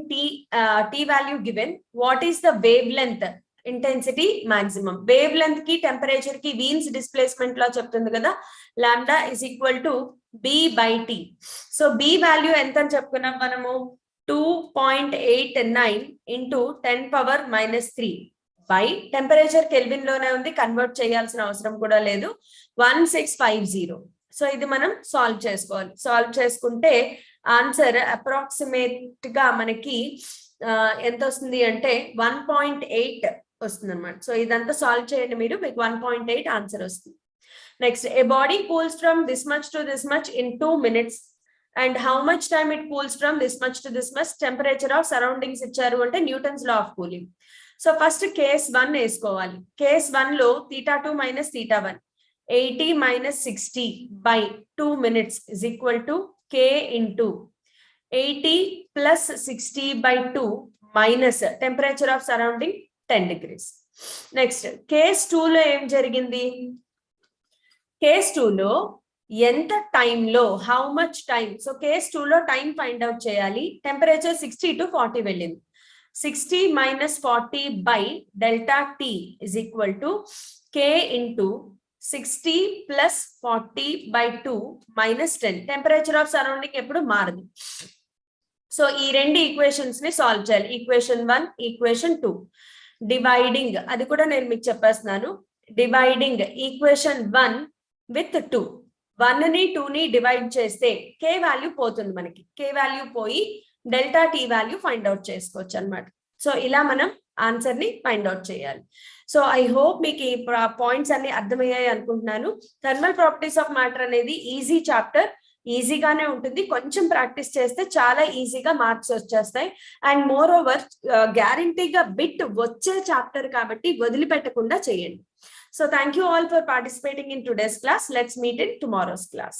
T value given. What is the wavelength? Intensity maximum. Wave length కి temperature కి veins displacement లో చెప్తుంది కదా, lambda is equal to B by T. So B value ఎంత అని చెప్పుకున్నాం మనము, 2.89 into 10⁻⁻3 by temperature kelvin లోనే ఉంది, కన్వర్ట్ చేయాల్సిన అవసరం కూడా లేదు, 1650. సో ఇది మనం సాల్వ్ చేసుకోవాలి. సాల్వ్ చేసుకుంటే ఆన్సర్ అప్రాక్సిమేట్ గా మనకి ఎంత వస్తుంది అంటే 1.8 వస్తుంది అనమాట. సో ఇదంతా సాల్వ్ చేయండి మీరు, మీకు 1.8 ఆన్సర్ వస్తుంది. Next, a body cools from this much to this much in 2 minutes. And how much time it cools from this much to this much? Temperature of surroundings ఇచ్చారు అంటే Newton's law of cooling. So first case 1 వేసుకోవాలి. Case 1 లో θ2 minus θ1 80 minus 60 by 2 minutes is equal to K into 80 plus 60 by 2 minus temperature of surrounding 10 degrees. Next, case 2 లో ఏం జరిగింది? Case 2 లో ఎంత టైంలో, how much time? So case 2 లో time find out చేయాలి. టెంపరేచర్ 60 to 40 వెళ్ళింది. 60 minus 40 by delta T is equal to K into 60 plus 40 by 2 minus 10. Temperature of surrounding ఎప్పుడు మారదు. సో ఈ రెండు ఈక్వేషన్స్ ని సాల్వ్ చేయాలి. Equation 1, equation 2. డివైడింగ్, అది కూడా నేను మీకు చెప్పేస్తున్నాను. Dividing equation 1 with 2. 1 ని 2 ని డివైడ్ చేస్తే K వాల్యూ పోతుంది మనకి. K వాల్యూ పోయి delta T value find out చేసుకోవచ్చు అనమాట. సో ఇలా మనం ఆన్సర్ ని ఫైండ్ అవుట్ చేయాలి. సో ఐ హోప్ మీకు ఈ పాయింట్స్ అన్ని అర్థమయ్యాయి అనుకుంటున్నాను. థర్మల్ ప్రాపర్టీస్ ఆఫ్ మ్యాటర్ అనేది ఈజీ చాప్టర్, ఈజీగానే ఉంటుంది. కొంచెం ప్రాక్టీస్ చేస్తే చాలా ఈజీగా మార్క్స్ వచ్చేస్తాయి. అండ్ మోర్ ఓవర్ గ్యారంటీగా బిట్ వచ్చే చాప్టర్ కాబట్టి వదిలిపెట్టకుండా చేయండి. So thank you all for participating in today's class. Let's meet in tomorrow's class.